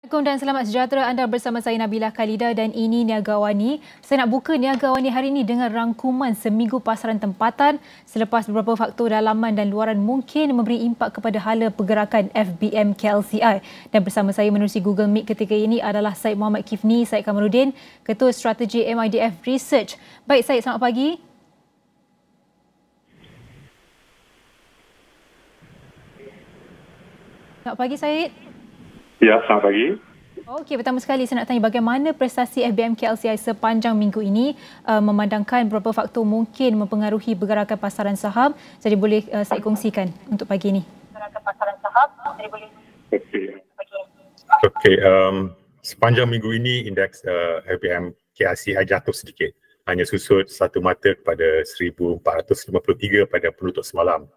Assalamualaikum dan selamat sejahtera. Anda bersama saya Nabilah, Khaleeda dan ini Niaga AWANI. Saya nak buka Niaga AWANI hari ini dengan rangkuman seminggu pasaran tempatan selepas beberapa faktor dalaman dan luaran mungkin memberi impak kepada hala pergerakan FBM KLCI. Dan bersama saya menerusi Google Meet ketika ini adalah Syed Muhammad Kifni, Syed Kamarudin, Ketua Strategi MIDF Research. Baik Syed, selamat pagi. Selamat pagi Syed. Ya, selamat pagi. Okey, pertama sekali saya nak tanya bagaimana prestasi FBM KLCI sepanjang minggu ini memandangkan beberapa faktor mungkin mempengaruhi pergerakan pasaran saham. Jadi boleh saya kongsikan untuk pagi ini. Pergerakan pasaran saham, jadi boleh. Okey, sepanjang minggu ini indeks FBM KLCI jatuh sedikit. Hanya susut satu mata kepada 1453 pada penutup semalam.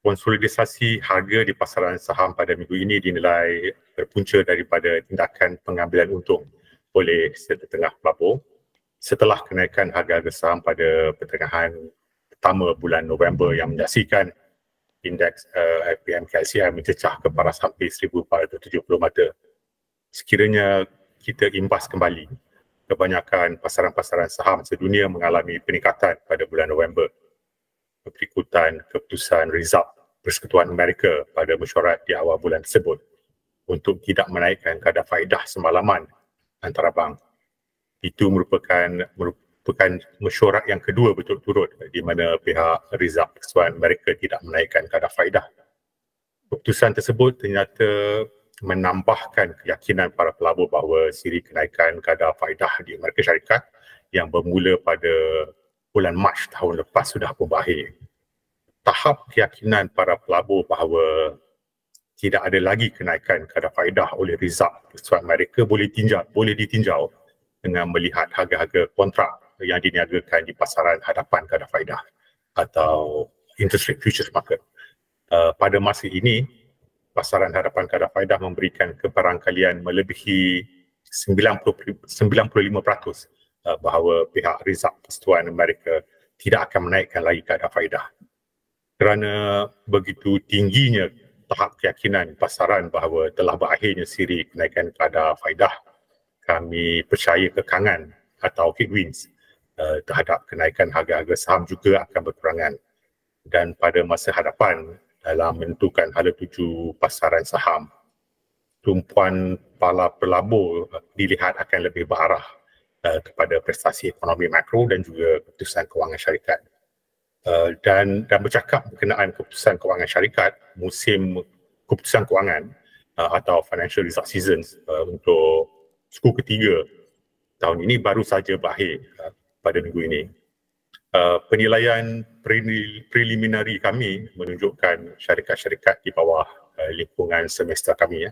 Konsolidasi harga di pasaran saham pada minggu ini dinilai berpunca daripada tindakan pengambilan untung oleh setengah pelabur setelah kenaikan harga-harga saham pada pertengahan pertama bulan November yang menyaksikan indeks FBM KLCI mencecah ke paras hampir 1470 mata. Sekiranya kita imbas kembali, kebanyakan pasaran-pasaran saham sedunia mengalami peningkatan pada bulan November berikutan keputusan result Persekutuan Amerika pada mesyuarat di awal bulan tersebut untuk tidak menaikkan kadar faedah semalaman antarabang. Itu merupakan mesyuarat yang kedua berturut-turut di mana pihak result Persekutuan Amerika tidak menaikkan kadar faedah. Keputusan tersebut ternyata menambahkan keyakinan para pelabur bahawa siri kenaikan kadar faedah di Amerika Syarikat yang bermula pada bulan Mac tahun lepas sudah pun berakhir. Tahap keyakinan para pelabur bahawa tidak ada lagi kenaikan kadar faedah oleh result Persekutuan Amerika boleh ditinjau dengan melihat harga-harga kontrak yang diniagakan di pasaran hadapan kadar faedah atau interest rate futures market. Pada masa ini, pasaran hadapan kadar faedah memberikan kebarangkalian melebihi 95% bahawa pihak result Persekutuan Amerika tidak akan menaikkan lagi kadar faedah. Kerana begitu tingginya tahap keyakinan pasaran bahawa telah berakhirnya siri kenaikan kadar faedah, kami percaya kekangan atau headwinds terhadap kenaikan harga-harga saham juga akan berkurangan. Dan pada masa hadapan dalam menentukan hala tuju pasaran saham, tumpuan para pelabur dilihat akan lebih berarah kepada prestasi ekonomi makro dan juga keputusan kewangan syarikat. Dan bercakap berkenaan keputusan kewangan syarikat, musim keputusan kewangan atau financial result seasons untuk suku ketiga tahun ini baru saja berakhir pada minggu ini. Penilaian preliminary kami menunjukkan syarikat-syarikat di bawah lingkungan semester kami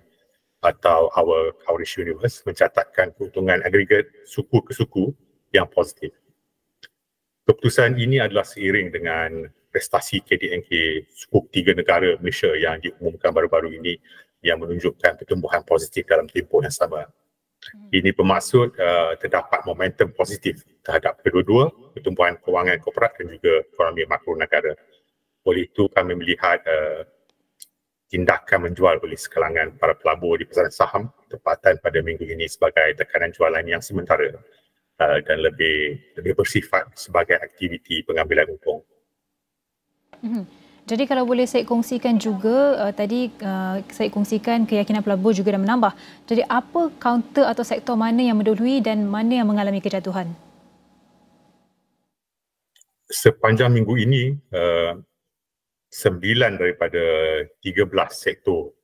atau our coverage universe mencatatkan keuntungan agregat suku ke suku yang positif. Keputusan ini adalah seiring dengan prestasi KDNK suku tiga negara Malaysia yang diumumkan baru-baru ini yang menunjukkan pertumbuhan positif dalam tempoh yang sama. Ini bermaksud terdapat momentum positif terhadap kedua-dua pertumbuhan kewangan korporat dan juga ekonomi makro negara. Oleh itu kami melihat tindakan menjual oleh sekalangan para pelabur di pasaran saham tempatan pada minggu ini sebagai tekanan jualan yang sementara dan lebih bersifat sebagai aktiviti pengambilan untung. Jadi kalau boleh saya kongsikan juga, tadi saya kongsikan keyakinan pelabur juga dah menambah. Jadi apa counter atau sektor mana yang mendahului dan mana yang mengalami kejatuhan? Sepanjang minggu ini, 9 daripada 13 sektor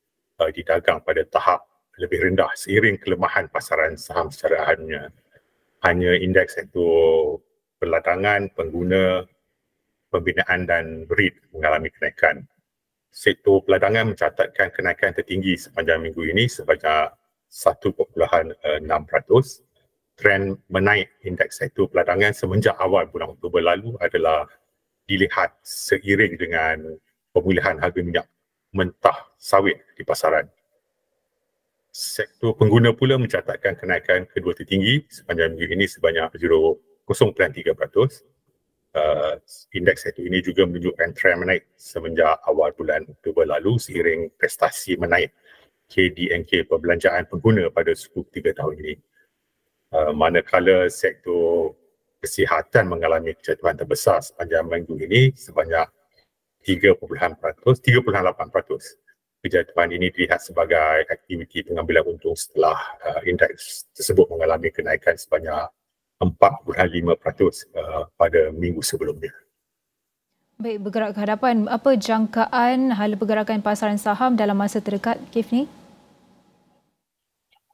didagang pada tahap lebih rendah seiring kelemahan pasaran saham secara hanya indeks sektor perladangan, pengguna, pembinaan dan REIT mengalami kenaikan. Sektor perladangan mencatatkan kenaikan tertinggi sepanjang minggu ini sebanyak 1.6%. Trend menaik indeks sektor perladangan semenjak awal bulan Oktober lalu adalah dilihat seiring dengan pemulihan harga minyak mentah sawit di pasaran. Sektor pengguna pula mencatatkan kenaikan kedua tertinggi sepanjang minggu ini sebanyak 0.3%. Indeks sektor ini juga menunjukkan trend menaik semenjak awal bulan Oktober lalu seiring prestasi menaik KDNK perbelanjaan pengguna pada suku 3 tahun ini. Manakala sektor kesihatan mengalami kejatuhan terbesar sepanjang minggu ini sebanyak 3.8%. Kejatuhan ini dilihat sebagai aktiviti pengambilan untung setelah indeks tersebut mengalami kenaikan sebanyak 4.5% pada minggu sebelumnya. Baik, bergerak ke hadapan, apa jangkaan hala pergerakan pasaran saham dalam masa terdekat, Kifni?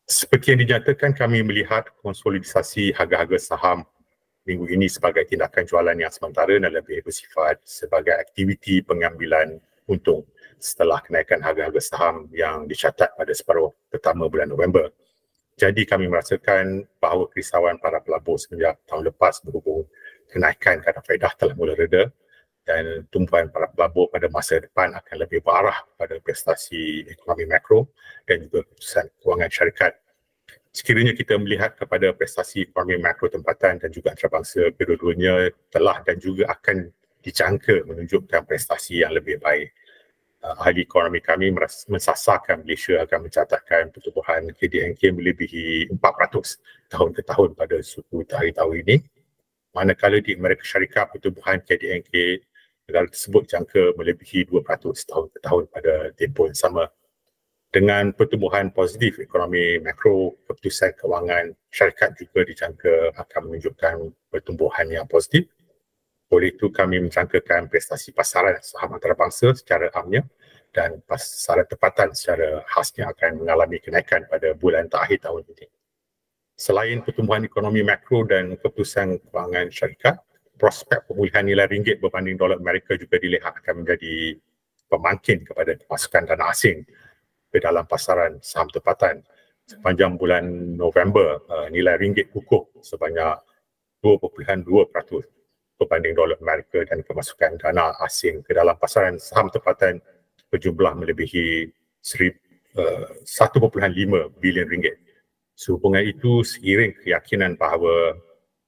Seperti yang dinyatakan, kami melihat konsolidasi harga-harga saham minggu ini sebagai tindakan jualan yang sementara dan lebih bersifat sebagai aktiviti pengambilan untung setelah kenaikan harga-harga saham yang dicatat pada separuh pertama bulan November. Jadi kami merasakan bahawa kerisauan para pelabur semenjak tahun lepas berhubung kenaikan kadar faedah telah mula reda dan tumpuan para pelabur pada masa depan akan lebih berarah pada prestasi ekonomi makro dan juga keputusan kewangan syarikat. Sekiranya kita melihat kepada prestasi ekonomi makro tempatan dan juga antarabangsa, kedua-duanya telah dan juga akan dijangka menunjukkan prestasi yang lebih baik. Ahli ekonomi kami mensasarkan Malaysia akan mencatatkan pertumbuhan KDNK melebihi 4% tahun ke tahun pada suku tarikh tahun ini. Manakala di Amerika Syarikat pertumbuhan KDNK negara tersebut jangka melebihi 2% tahun ke tahun pada tempoh yang sama. Dengan pertumbuhan positif ekonomi makro, keputusan kewangan syarikat juga dijangka akan menunjukkan pertumbuhan yang positif. Oleh itu kami menjangkakan prestasi pasaran saham antarabangsa secara amnya dan pasaran tempatan secara khasnya akan mengalami kenaikan pada bulan terakhir tahun ini. Selain pertumbuhan ekonomi makro dan keputusan kewangan syarikat, prospek pemulihan nilai ringgit berbanding dolar Amerika juga dilihat akan menjadi pemangkin kepada pemasukan dana asing ke dalam pasaran saham tempatan. Sepanjang bulan November, nilai ringgit kukuh sebanyak 2.2% berbanding dolar Amerika dan pemasukan dana asing ke dalam pasaran saham tempatan berjumlah melebihi 1.5 bilion ringgit. Sehubungan itu, seiring keyakinan bahawa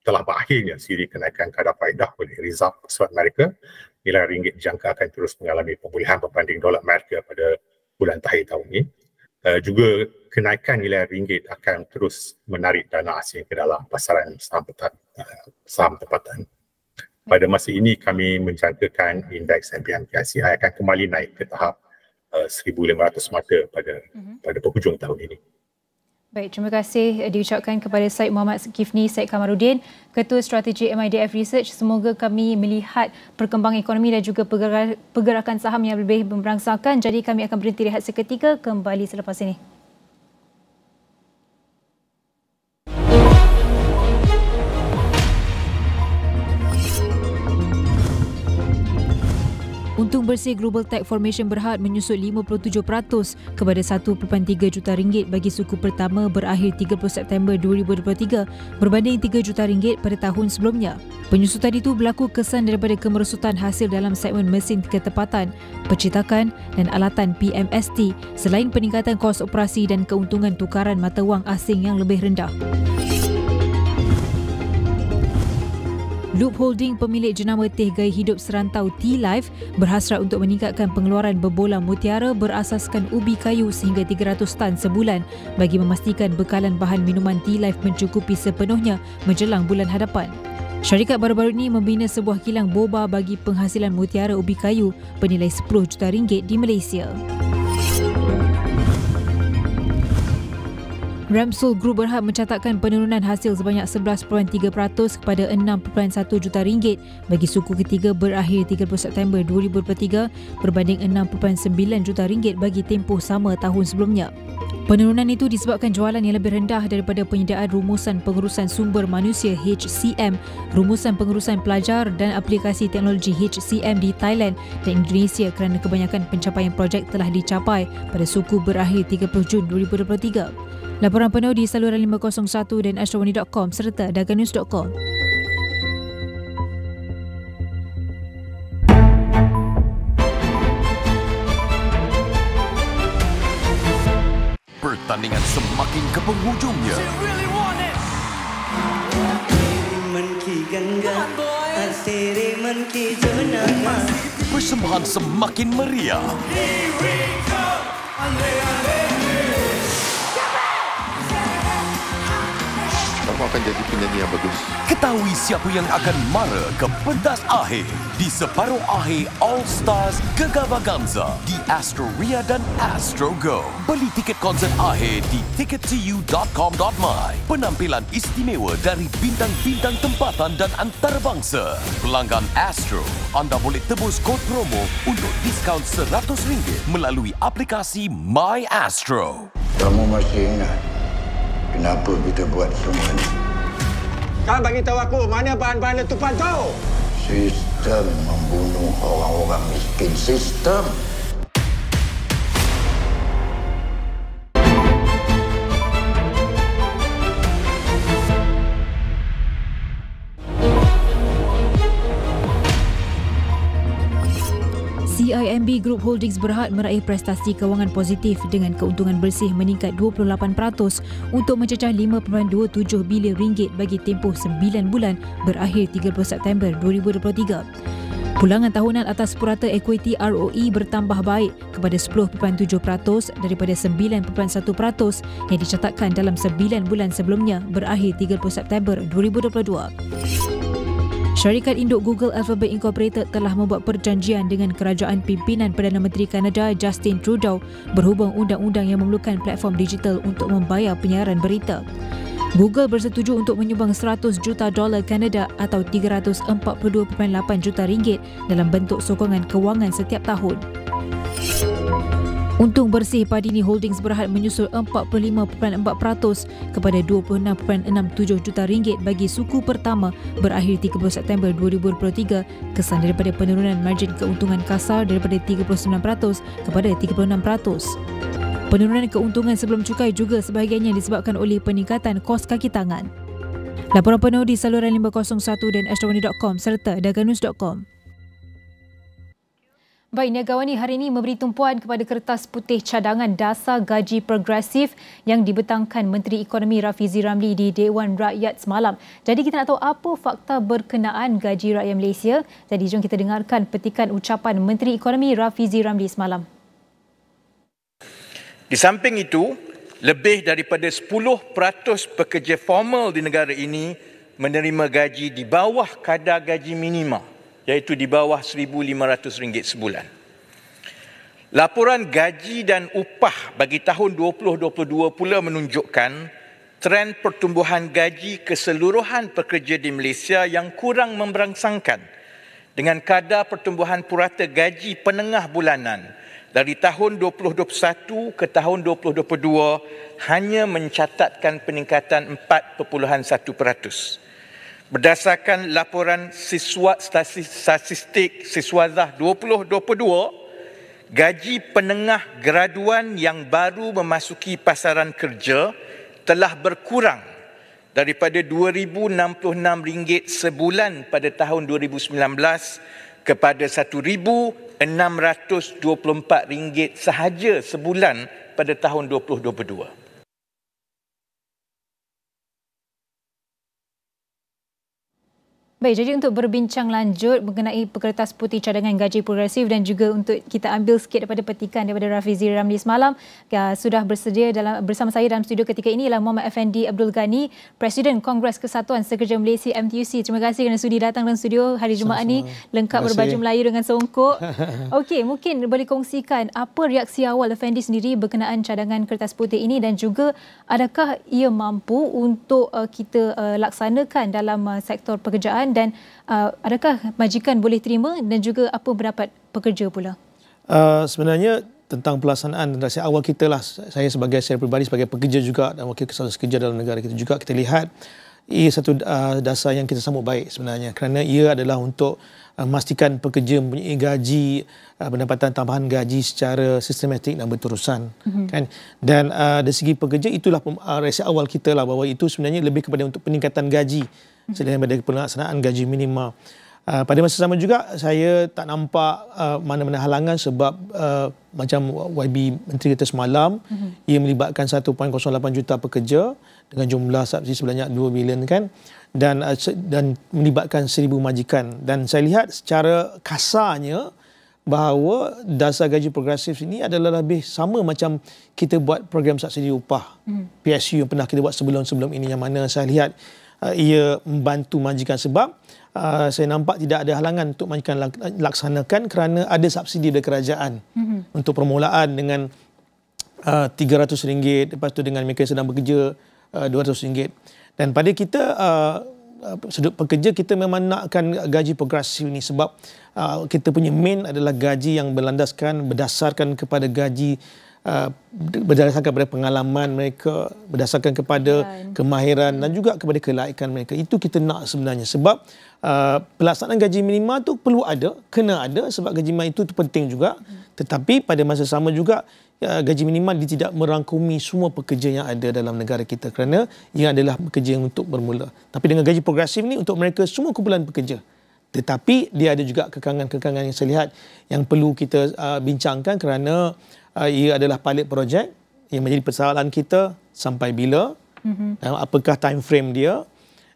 telah berakhirnya siri kenaikan kadar faedah oleh Reserve Pesawat Amerika, nilai ringgit dijangka akan terus mengalami pemulihan berbanding dolar Amerika pada bulan terakhir tahun ini. Juga kenaikan nilai ringgit akan terus menarik dana asing ke dalam pasaran saham tempatan. Pada masa ini kami menjangkakan indeks FBM KLCI akan kembali naik ke tahap 1,500 mata pada penghujung tahun ini. Baik, terima kasih diucapkan kepada Syed Muhammad Kifni Syed Kamarudin, Ketua Strategi MIDF Research. Semoga kami melihat perkembangan ekonomi dan juga pergerakan saham yang lebih memberangsakan. Jadi kami akan berhenti rehat seketika, kembali selepas ini. Untung bersih Global Tech Formation Berhad menyusut 57% kepada 1.3 juta ringgit bagi suku pertama berakhir 30 September 2023 berbanding 3 juta ringgit pada tahun sebelumnya. Penyusutan itu berlaku kesan daripada kemerosotan hasil dalam segmen mesin ketepatan, percetakan dan alatan PMST selain peningkatan kos operasi dan keuntungan tukaran mata wang asing yang lebih rendah. Loop Holding, pemilik jenama teh gaya hidup serantau T-Life, berhasrat untuk meningkatkan pengeluaran berbolam mutiara berasaskan ubi kayu sehingga 300 tan sebulan bagi memastikan bekalan bahan minuman T-Life mencukupi sepenuhnya menjelang bulan hadapan. Syarikat baru-baru ini membina sebuah kilang boba bagi penghasilan mutiara ubi kayu bernilai 10 juta ringgit di Malaysia. Ramsul Group berhad mencatatkan penurunan hasil sebanyak 11.3% kepada 6.1 juta ringgit bagi suku ketiga berakhir 30 September 2023 berbanding 6.9 juta ringgit bagi tempoh sama tahun sebelumnya. Penurunan itu disebabkan jualan yang lebih rendah daripada penyediaan rumusan pengurusan sumber manusia HCM, rumusan pengurusan pelajar dan aplikasi teknologi HCM di Thailand dan Indonesia kerana kebanyakan pencapaian projek telah dicapai pada suku berakhir 30 Jun 2023. Laporan penuh di saluran 501 dan astrowani.com serta dagannews.com. Pertandingan semakin ke penghujungnya. Persembahan semakin meriah. kamu akan jadi penyanyi yang bagus. Ketahui siapa yang akan mara ke pentas akhir di separuh akhir All Stars Gegar Vaganza di Astro Ria dan Astro Go. Beli tiket konsert akhir di tickettoyou.com.my. Penampilan istimewa dari bintang-bintang tempatan dan antarabangsa. Pelanggan Astro, anda boleh tebus kod promo untuk diskaun RM100 melalui aplikasi My Astro. Kamu masih ingat kenapa kita buat semua ini? Kau bagi tahu aku mana bahan-bahan letupan tu? Sistem membunuh orang-orang miskin. Sistem. CIMB Group Holdings berhad meraih prestasi kewangan positif dengan keuntungan bersih meningkat 28% untuk mencecah RM5.27 bilion bagi tempoh 9 bulan berakhir 30 September 2023. Pulangan tahunan atas purata equity ROE bertambah baik kepada 10.7% daripada 9.1% yang dicatatkan dalam 9 bulan sebelumnya berakhir 30 September 2022. Syarikat induk Google Alphabet Incorporated telah membuat perjanjian dengan kerajaan pimpinan Perdana Menteri Kanada Justin Trudeau berhubung undang-undang yang memerlukan platform digital untuk membayar penyiaran berita. Google bersetuju untuk menyumbang $100 juta Kanada atau RM342.8 juta dalam bentuk sokongan kewangan setiap tahun. Untung bersih Padini Holdings berhad menyusul 45.4% kepada RM26.67 juta bagi suku pertama berakhir 30 September 2023 kesan daripada penurunan margin keuntungan kasar daripada 39% kepada 36%. Penurunan keuntungan sebelum cukai juga sebahagiannya disebabkan oleh peningkatan kos kaki tangan. Laporan penuh di saluran 501 dan AWANI.com serta daganus.com. Baik, Niaga AWANI hari ini memberi tumpuan kepada kertas putih cadangan dasar gaji progresif yang dibentangkan Menteri Ekonomi Rafizi Ramli di Dewan Rakyat semalam. Jadi kita nak tahu apa fakta berkenaan gaji rakyat Malaysia. Jadi jom kita dengarkan petikan ucapan Menteri Ekonomi Rafizi Ramli semalam. Di samping itu, lebih daripada 10% pekerja formal di negara ini menerima gaji di bawah kadar gaji minima, iaitu di bawah RM1,500 sebulan. Laporan gaji dan upah bagi tahun 2022 pula menunjukkan tren pertumbuhan gaji keseluruhan pekerja di Malaysia yang kurang memberangsangkan dengan kadar pertumbuhan purata gaji penengah bulanan dari tahun 2021 ke tahun 2022 hanya mencatatkan peningkatan 4.1%. Berdasarkan laporan statistik Siswazah 2022, gaji penengah graduan yang baru memasuki pasaran kerja telah berkurang daripada RM2,066 sebulan pada tahun 2019 kepada RM1,624 sahaja sebulan pada tahun 2022. Baik, jadi untuk berbincang lanjut mengenai kertas putih cadangan gaji progresif dan juga untuk kita ambil sikit daripada petikan daripada Rafizi Ramli semalam, sudah bersedia bersama saya dalam studio ketika ini ialah Muhammad Effendi Abdul Ghani, Presiden Kongres Kesatuan Sekerja Malaysia MTUC. Terima kasih kerana sudi datang dalam studio hari Jumaat ini lengkap berbaju Melayu dengan songkok. Okey, mungkin boleh kongsikan apa reaksi awal Effendi sendiri berkenaan cadangan kertas putih ini dan juga adakah ia mampu untuk kita laksanakan dalam sektor pekerjaan dan adakah majikan boleh terima dan juga apa pendapat pekerja pula? Sebenarnya tentang pelaksanaan reaksi awal kita lah, saya sebagai peribadi sebagai pekerja juga dan wakil kesatuan sekerja dalam negara kita juga, kita lihat ia satu dasar yang kita sambut baik sebenarnya kerana ia adalah untuk memastikan pekerja mempunyai gaji, pendapatan tambahan gaji secara sistematik dan berterusan. Kan? Dan dari segi pekerja itulah reaksi awal kita lah bahawa itu sebenarnya lebih kepada untuk peningkatan gaji selain daripada pelaksanaan gaji minima. Pada masa sama juga saya tak nampak mana-mana halangan sebab macam YB Menteri kita semalam, ia melibatkan 1.08 juta pekerja dengan jumlah subsidi sebanyak 2 bilion kan, dan melibatkan 1,000 majikan. Dan saya lihat secara kasarnya bahawa dasar gaji progresif ini adalah lebih sama macam kita buat program subsidi upah PSU yang pernah kita buat sebelum-sebelum ini, yang mana saya lihat ia membantu majikan sebab saya nampak tidak ada halangan untuk majikan laksanakan kerana ada subsidi dari kerajaan untuk permulaan dengan RM300, lepas tu dengan mereka yang sedang bekerja RM200. Dan pada kita sudut pekerja, kita memang nakkan gaji progresif ni sebab kita punya main adalah gaji yang berlandaskan berdasarkan kepada gaji berdasarkan kepada pengalaman mereka, berdasarkan kepada kemahiran dan juga kepada kelaikan mereka. Itu kita nak sebenarnya sebab pelaksanaan gaji minima tu perlu ada, kena ada sebab gaji minima itu penting juga. Tetapi pada masa sama juga gaji minima dia tidak merangkumi semua pekerja yang ada dalam negara kita kerana ia adalah pekerja yang untuk bermula. Tapi dengan gaji progresif ni untuk mereka semua kumpulan pekerja. Tetapi dia ada juga kekangan-kekangan yang saya lihat yang perlu kita bincangkan kerana ia adalah pilot project yang menjadi persoalan kita sampai bila, apakah time frame dia,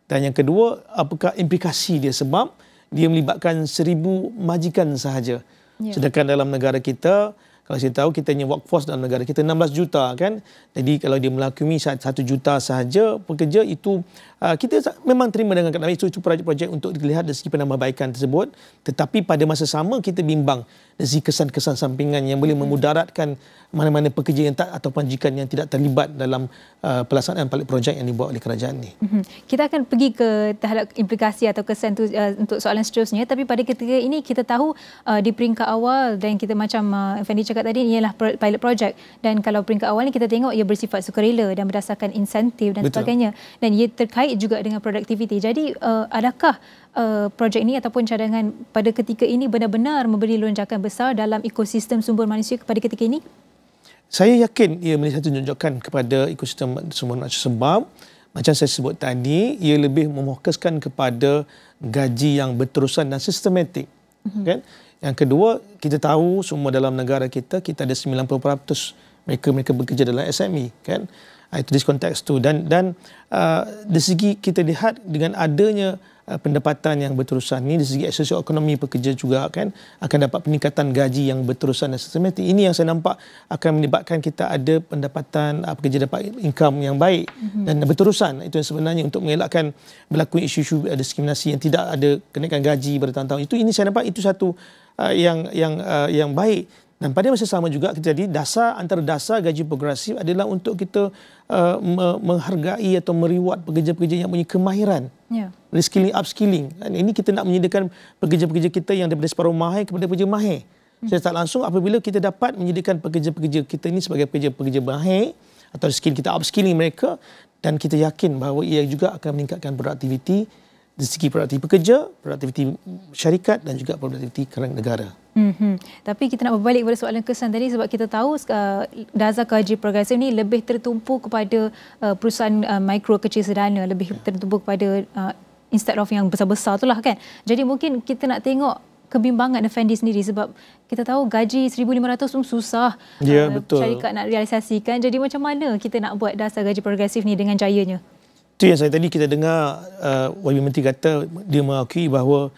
dan yang kedua apakah implikasi dia sebab dia melibatkan 1,000 majikan sahaja. Sedangkan dalam negara kita, kalau saya tahu kita punya workforce dalam negara kita 16 juta kan. Jadi kalau dia melakumi 1 juta sahaja pekerja itu kita memang terima dengan keadaan itu projek-projek untuk dilihat dari segi penambahbaikan tersebut. Tetapi pada masa sama kita bimbang dari segi kesan-kesan sampingan yang boleh memudaratkan mana-mana pekerja yang tak atau majikan yang tidak terlibat dalam pelaksanaan pilot projek yang dibuat oleh kerajaan ni. Kita akan pergi ke tahap implikasi atau kesan tu untuk soalan seterusnya, tapi pada ketika ini kita tahu di peringkat awal dan kita macam Fendi cakap tadi ialah pilot project, dan kalau peringkat awal ni kita tengok ia bersifat sukarela dan berdasarkan insentif dan sebagainya, dan ia terkait juga dengan produktiviti. Jadi adakah projek ini ataupun cadangan pada ketika ini benar-benar memberi lonjakan besar dalam ekosistem sumber manusia kepada ketika ini? Saya yakin ia memberi satu lonjakan kepada ekosistem sumber manusia sebab macam saya sebut tadi, ia lebih memfokuskan kepada gaji yang berterusan dan sistematik. Kan? Yang kedua, kita tahu semua dalam negara kita ada 90% mereka bekerja dalam SME, kan? Itu di konteks tu dan dari segi kita lihat dengan adanya pendapatan yang berterusan ni, dari segi sosioekonomi pekerja juga kan akan dapat peningkatan gaji yang berterusan dan sistematik. Ini yang saya nampak akan menyebabkan kita ada pendapatan pekerja dapat income yang baik dan berterusan. Itu yang sebenarnya untuk mengelakkan berlaku isu-isu diskriminasi yang tidak ada kenaikan gaji bertahun-tahun. Ini saya nampak itu satu yang baik. Dan pada masa sama juga kita jadi antara dasar gaji progresif adalah untuk kita menghargai atau mereward pekerja-pekerja yang punya kemahiran. Reskilling, upskilling. Dan ini kita nak menyediakan pekerja-pekerja kita yang daripada separuh mahir kepada pekerja mahir. Secara tak langsung apabila kita dapat menyediakan pekerja-pekerja kita ini sebagai pekerja-pekerja mahir atau skill kita upskilling mereka, dan kita yakin bahawa ia juga akan meningkatkan produktiviti dari segi produktiviti pekerja, produktiviti syarikat dan juga produktiviti negara. Tapi kita nak berbalik kepada soalan kesan tadi sebab kita tahu dasar gaji progresif ni lebih tertumpu kepada perusahaan mikro kecil sederhana, lebih tertumpu kepada instead of yang besar-besar itulah kan. Jadi mungkin kita nak tengok kebimbangan Effendi sendiri sebab kita tahu gaji 1,500 pun susah syarikat nak realisasikan. Jadi macam mana kita nak buat dasar gaji progresif ni dengan jayanya? Itu yang saya tadi kita dengar Wakil Menteri kata dia mengakui bahawa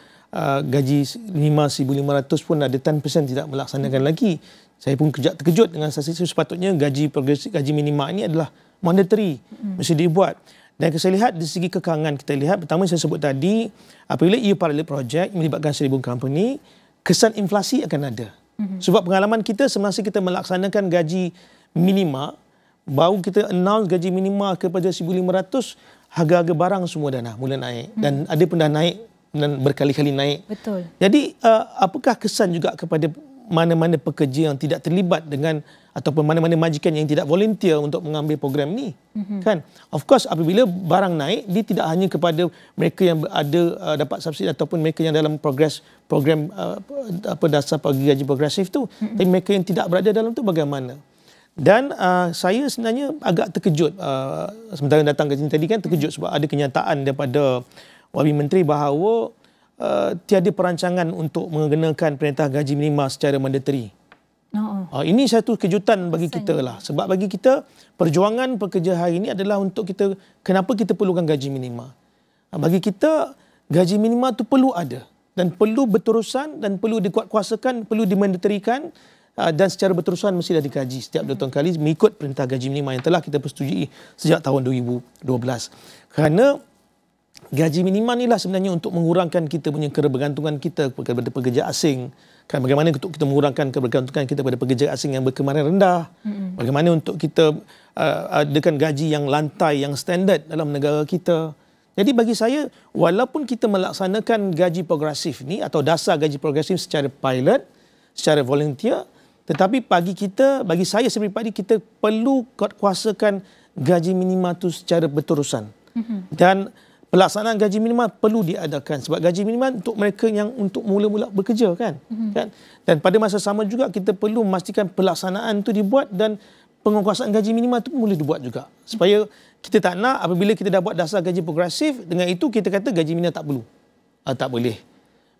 gaji minima 1,500 pun ada 10% tidak melaksanakan lagi. Saya pun terkejut dengan statistik. Sepatutnya gaji progresif, gaji minima ini adalah mandatory, mesti dibuat. Dan saya lihat dari segi kekangan kita lihat, pertama saya sebut tadi, apabila ia pilot project melibatkan 1,000 company, kesan inflasi akan ada. Sebab pengalaman kita semasa kita melaksanakan gaji minima, baru kita announce gaji minima kepada 1,500, harga-harga barang semua dah mula naik. Dan ada pun dah naik dan berkali-kali naik. Betul. Jadi apakah kesan juga kepada mana-mana pekerja yang tidak terlibat dengan ataupun mana-mana majikan yang tidak volunteer untuk mengambil program ni? Kan? Of course apabila barang naik, dia tidak hanya kepada mereka yang ada dapat subsidi ataupun mereka yang dalam program dasar gaji progresif tu, tapi mereka yang tidak berada dalam tu bagaimana? Dan saya sebenarnya agak terkejut sementara datang ke sini tadi kan, terkejut sebab ada kenyataan daripada Wakil Menteri bahawa tiada perancangan untuk mengenakan perintah gaji minima secara mandatory. Ini satu kejutan bagi kita lah. Sebab bagi kita, perjuangan pekerja hari ini adalah untuk kita, kenapa kita perlukan gaji minima. Bagi kita, gaji minima tu perlu ada. dan perlu berterusan dan perlu dikuatkuasakan, perlu dimandatorikan dan secara berterusan mesti dah dikaji setiap 2 tahun kali mengikut perintah gaji minima yang telah kita persetujui sejak tahun 2012. Kerana gaji minima inilah sebenarnya untuk mengurangkan kita punya kebergantungan kita kepada pekerja asing. Kan bagaimana untuk kita mengurangkan kebergantungan kita pada pekerja asing yang berkemaran rendah. Bagaimana untuk kita adakan gaji yang lantai, yang standard dalam negara kita. Jadi bagi saya, walaupun kita melaksanakan gaji progresif ni atau dasar gaji progresif secara pilot, secara volunteer, tetapi bagi saya pribadi, kita perlu kuasakan gaji minima itu secara berterusan. Dan pelaksanaan gaji minima perlu diadakan sebab gaji minima untuk mereka yang untuk mula-mula bekerja kan. Dan pada masa sama juga kita perlu memastikan pelaksanaan itu dibuat dan penguasaan gaji minima itu boleh dibuat juga. Supaya kita tak nak apabila kita dah buat dasar gaji progresif, dengan itu kita kata gaji minima tak perlu. Tak boleh.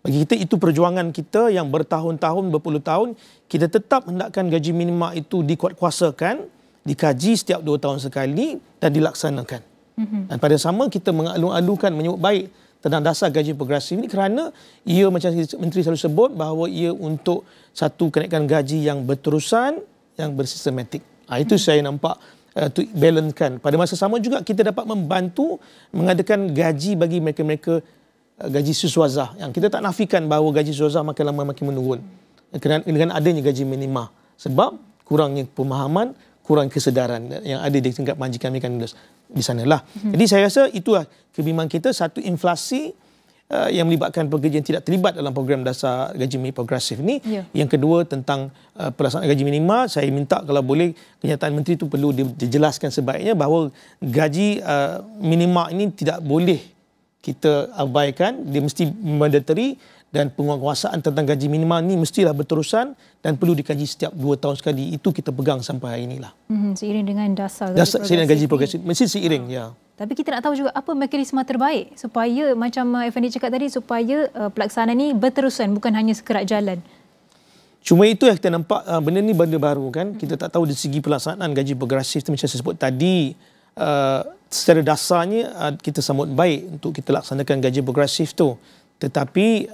Bagi kita itu perjuangan kita yang bertahun-tahun, berpuluh tahun, kita tetap hendakkan gaji minima itu dikuatkuasakan, dikaji setiap 2 tahun sekali dan dilaksanakan. Dan pada sama kita mengalu-alukan menyebut baik tentang dasar gaji progresif ini kerana ia macam Menteri selalu sebut bahawa ia untuk satu kenaikan gaji yang berterusan, yang bersistematik. Itu saya nampak to balancekan. Pada masa sama juga kita dapat membantu mengadakan gaji bagi mereka-mereka gaji suswazah yang kita tak nafikan bahawa gaji suswazah makin lama makin menurun dengan adanya gaji minima sebab kurangnya pemahaman, kurang kesedaran yang ada di tingkat majikan di sanalah. Jadi saya rasa itulah kebimbangan kita, satu inflasi yang melibatkan pekerja yang tidak terlibat dalam program dasar gaji progresif ni. Yang kedua tentang pelaksanaan gaji minima, saya minta kalau boleh kenyataan menteri itu perlu dijelaskan sebaiknya bahawa gaji minima ini tidak boleh kita abaikan, dia mesti mandatory dan penguasaan tentang gaji minima ni mestilah berterusan dan perlu dikaji setiap 2 tahun sekali. Itu kita pegang sampai hari inilah. Seiring dengan dasar gaji progresif. Mesti seiring, ya. Tapi kita nak tahu juga apa mekanisme terbaik supaya macam Effendi cakap tadi, supaya pelaksanaan ni berterusan, bukan hanya sekerat jalan. Cuma itu yang kita nampak benda ni benda baru kan. Kita tak tahu dari segi pelaksanaan gaji progresif tu macam saya sebut tadi. Secara dasarnya kita sambut baik untuk kita laksanakan gaji progresif tu. Tetapi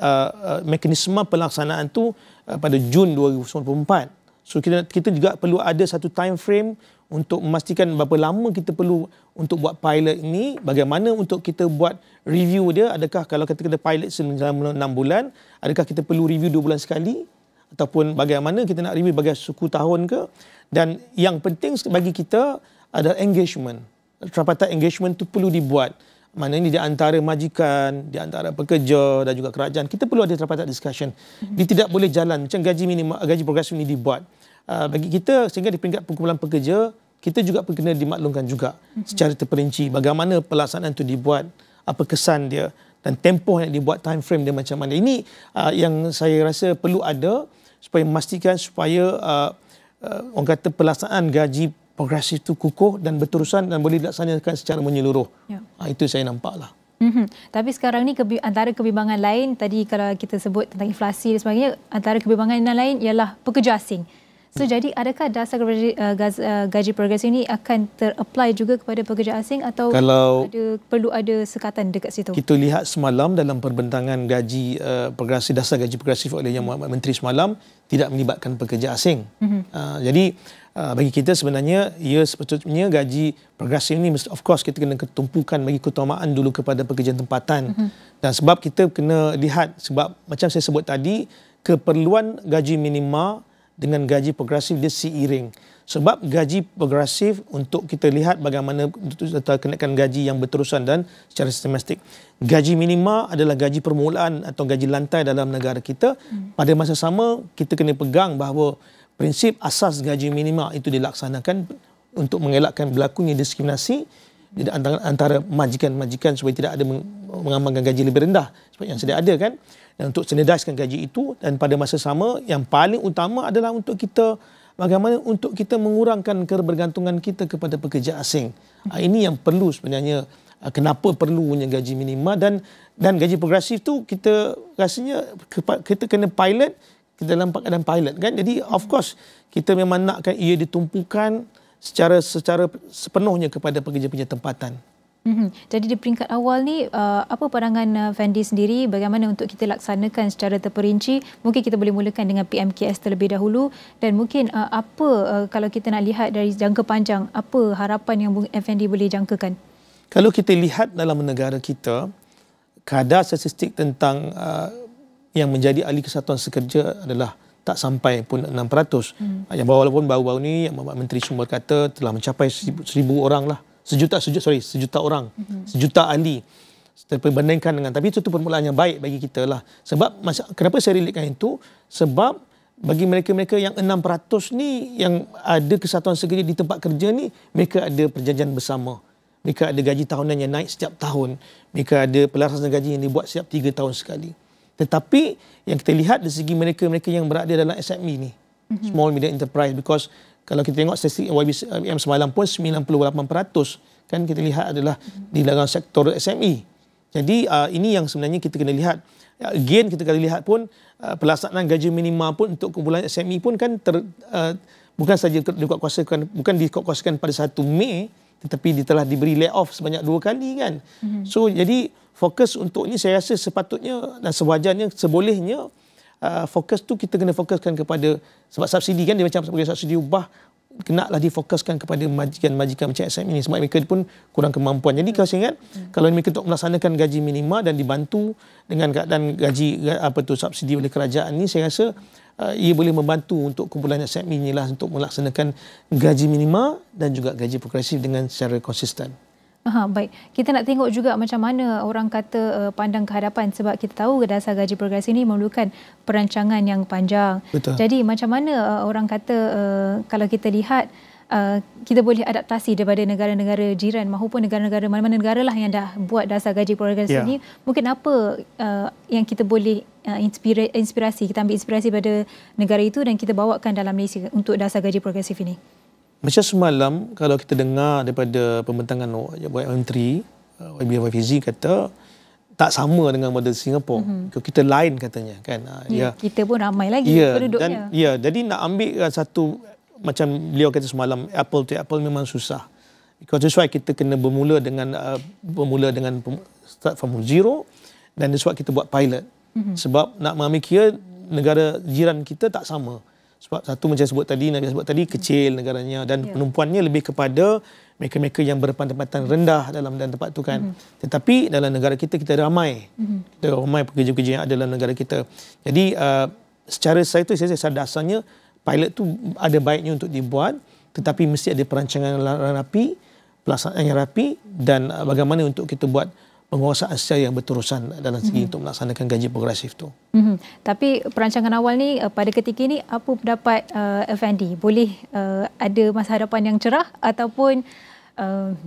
mekanisme pelaksanaan tu pada Jun 2024. So kita juga perlu ada satu time frame untuk memastikan berapa lama kita perlu untuk buat pilot ini, bagaimana untuk kita buat review dia, adakah kalau kita pilot selama 6 bulan, adakah kita perlu review 2 bulan sekali ataupun bagaimana kita nak review bagi suku tahun ke. Dan yang penting bagi kita adalah engagement. Rapatan engagement tu perlu dibuat. Maknanya di antara majikan, di antara pekerja dan juga kerajaan, kita perlu ada rapat discussion. Dia tidak boleh jalan macam gaji progresif ini dibuat. Bagi kita sehingga di peringkat kumpulan pekerja, kita juga kena dimaklumkan juga secara terperinci bagaimana pelaksanaan itu dibuat, apa kesan dia dan tempoh yang dibuat, time frame dia macam mana. Ini yang saya rasa perlu ada supaya memastikan supaya orang kata pelaksanaan gaji progresif itu kukuh dan berterusan dan boleh dilaksanakan secara menyeluruh. Itu saya nampaklah. Tapi sekarang ni antara kebimbangan lain, tadi kalau kita sebut tentang inflasi dan sebagainya, antara kebimbangan yang lain ialah pekerja asing. So jadi adakah dasar gaji progresif ini akan ter-apply juga kepada pekerja asing atau perlu ada sekatan dekat situ? Kita lihat semalam dalam perbentangan gaji progresif, dasar gaji progresif oleh Yang Muhammad Menteri semalam tidak melibatkan pekerja asing. Jadi bagi kita sebenarnya ia sepatutnya gaji progresif ini of course kita kena tumpukan bagi keutamaan dulu kepada pekerja tempatan. Dan sebab kita kena lihat, sebab macam saya sebut tadi, keperluan gaji minima dengan gaji progresif dia seiring. Sebab gaji progresif untuk kita lihat bagaimana kenaikan gaji yang berterusan dan secara sistematik. Gaji minima adalah gaji permulaan atau gaji lantai dalam negara kita. Pada masa sama kita kena pegang bahawa prinsip asas gaji minima itu dilaksanakan untuk mengelakkan berlakunya diskriminasi di antara majikan-majikan supaya tidak ada mengamalkan gaji lebih rendah seperti yang sedia ada kan. Dan untuk standardiskan gaji itu, dan pada masa sama yang paling utama adalah untuk kita bagaimana untuk kita mengurangkan kebergantungan kita kepada pekerja asing. Ini yang perlu sebenarnya, kenapa perlunya gaji minima dan gaji progresif tu kita rasanya kita kena pilot, kita dalam keadaan pilot kan. Jadi of course kita memang nakkan ia ditumpukan secara sepenuhnya kepada pekerja-pekerja tempatan. Jadi di peringkat awal ni, apa pandangan Fendi sendiri bagaimana untuk kita laksanakan secara terperinci? Mungkin kita boleh mulakan dengan PMKS terlebih dahulu dan mungkin apa kalau kita nak lihat dari jangka panjang, apa harapan yang Fendi boleh jangkakan? Kalau kita lihat dalam negara kita, kadar statistik tentang yang menjadi ahli kesatuan sekerja adalah tak sampai pun 6%. Yang walaupun baru-baru ni yang Menteri Sumber kata telah mencapai 1,000 orang lah. Sejuta orang. Sejuta ahli. Berbandingkan dengan, tapi itu permulaan yang baik bagi kita lah. Sebab, kenapa saya relatekan itu? Sebab bagi mereka-mereka yang 6% ni yang ada kesatuan sekerja di tempat kerja ni, mereka ada perjanjian bersama. Mereka ada gaji tahunan yang naik setiap tahun. Mereka ada pelarasan gaji yang dibuat setiap 3 tahun sekali. Tetapi yang kita lihat dari segi mereka-mereka yang berada dalam SME ni, Small Medium Enterprise, because kalau kita tengok statistik YBM semalam pun 98% kan kita lihat adalah di dalam sektor SME. Jadi ini yang sebenarnya kita kena lihat. Again kita kena lihat pun pelaksanaan gaji minima pun untuk kumpulan SME pun kan bukan saja bukan dikuatkuasakan pada 1 Mei, tetapi telah diberi layoff sebanyak 2 kali kan. So jadi fokus untuk ini saya rasa sepatutnya dan sewajarnya sebolehnya fokus tu kita kena fokuskan kepada, sebab subsidi kan dia macam sebagai subsidi upah, kenalah difokuskan kepada majikan-majikan macam SME ini sebab mereka pun kurang kemampuan. Jadi kalau saya ingat kalau mereka untuk melaksanakan gaji minima dan dibantu dengan keadaan gaji subsidi oleh kerajaan ni, saya rasa ia boleh membantu untuk kumpulan SME inilah untuk melaksanakan gaji minima dan juga gaji progresif dengan secara konsisten. Baik. Kita nak tengok juga macam mana orang kata pandang ke hadapan, sebab kita tahu dasar gaji progresif ini memerlukan perancangan yang panjang. Betul. Jadi macam mana orang kata kalau kita lihat kita boleh adaptasi daripada negara-negara jiran maupun negara-negara mana-mana negara lah yang dah buat dasar gaji progresif ini. Mungkin apa yang kita boleh inspirasi, kita ambil inspirasi pada negara itu dan kita bawakan dalam Malaysia untuk dasar gaji progresif ini? Macam semalam kalau kita dengar daripada pembentangan Menteri YBFZ kata tak sama dengan model Singapura. Kita lain katanya kan. Kita pun ramai lagi penduduknya. Jadi nak ambil satu macam beliau kata semalam, apple to apple memang susah. Because that's why kita kena bermula dengan start from zero, dan that's why kita buat pilot. Sebab nak mengambil kira negara jiran kita tak sama. Sebab satu macam Nabilah sebut tadi, kecil negaranya dan penumpuannya lebih kepada mereka-mereka yang berpendapatan rendah dalam tempat tu kan. Tetapi dalam negara kita ramai. Kita ramai pekerja-pekerja yang ada dalam negara kita. Jadi secara saya dasarnya pilot tu ada baiknya untuk dibuat, tetapi mesti ada perancangan yang rapi, pelaksanaan yang rapi dan bagaimana untuk kita buat penguasaan secara yang berterusan dalam segi untuk melaksanakan gaji progresif tu. Tapi perancangan awal ni pada ketika ini apa pendapat Fendi? Boleh ada masa hadapan yang cerah ataupun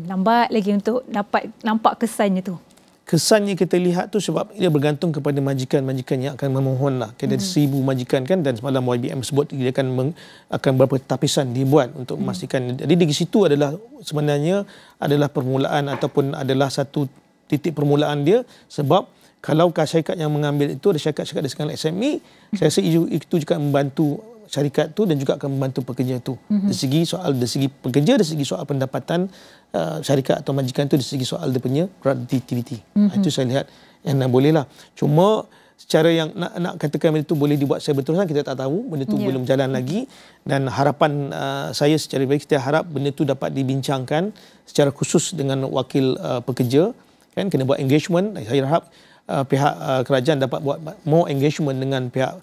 lambat lagi untuk dapat nampak kesannya tu? Kesannya kita lihat tu sebab dia bergantung kepada majikan-majikan yang akan memohon lah. Ada 1,000 majikan kan, dan semalam YBM sebut dia akan berapa tapisan dibuat untuk memastikan. Jadi di situ adalah sebenarnya adalah permulaan ataupun adalah satu titik permulaan dia, sebab kalau syarikat yang mengambil itu ada syarikat-syarikat di sekitar SME, saya rasa itu juga membantu syarikat tu dan juga akan membantu pekerja tu. Dari segi pekerja, dari segi soal pendapatan syarikat atau majikan tu, dari segi soal dia punya productivity. Itu saya lihat yang boleh lah. Cuma secara yang nak katakan benda tu boleh dibuat secara berterusan, kita tak tahu, benda tu belum jalan lagi, dan harapan saya secara baik, kita harap benda tu dapat dibincangkan secara khusus dengan wakil pekerja kan, kena buat engagement. Saya harap pihak kerajaan dapat buat more engagement dengan pihak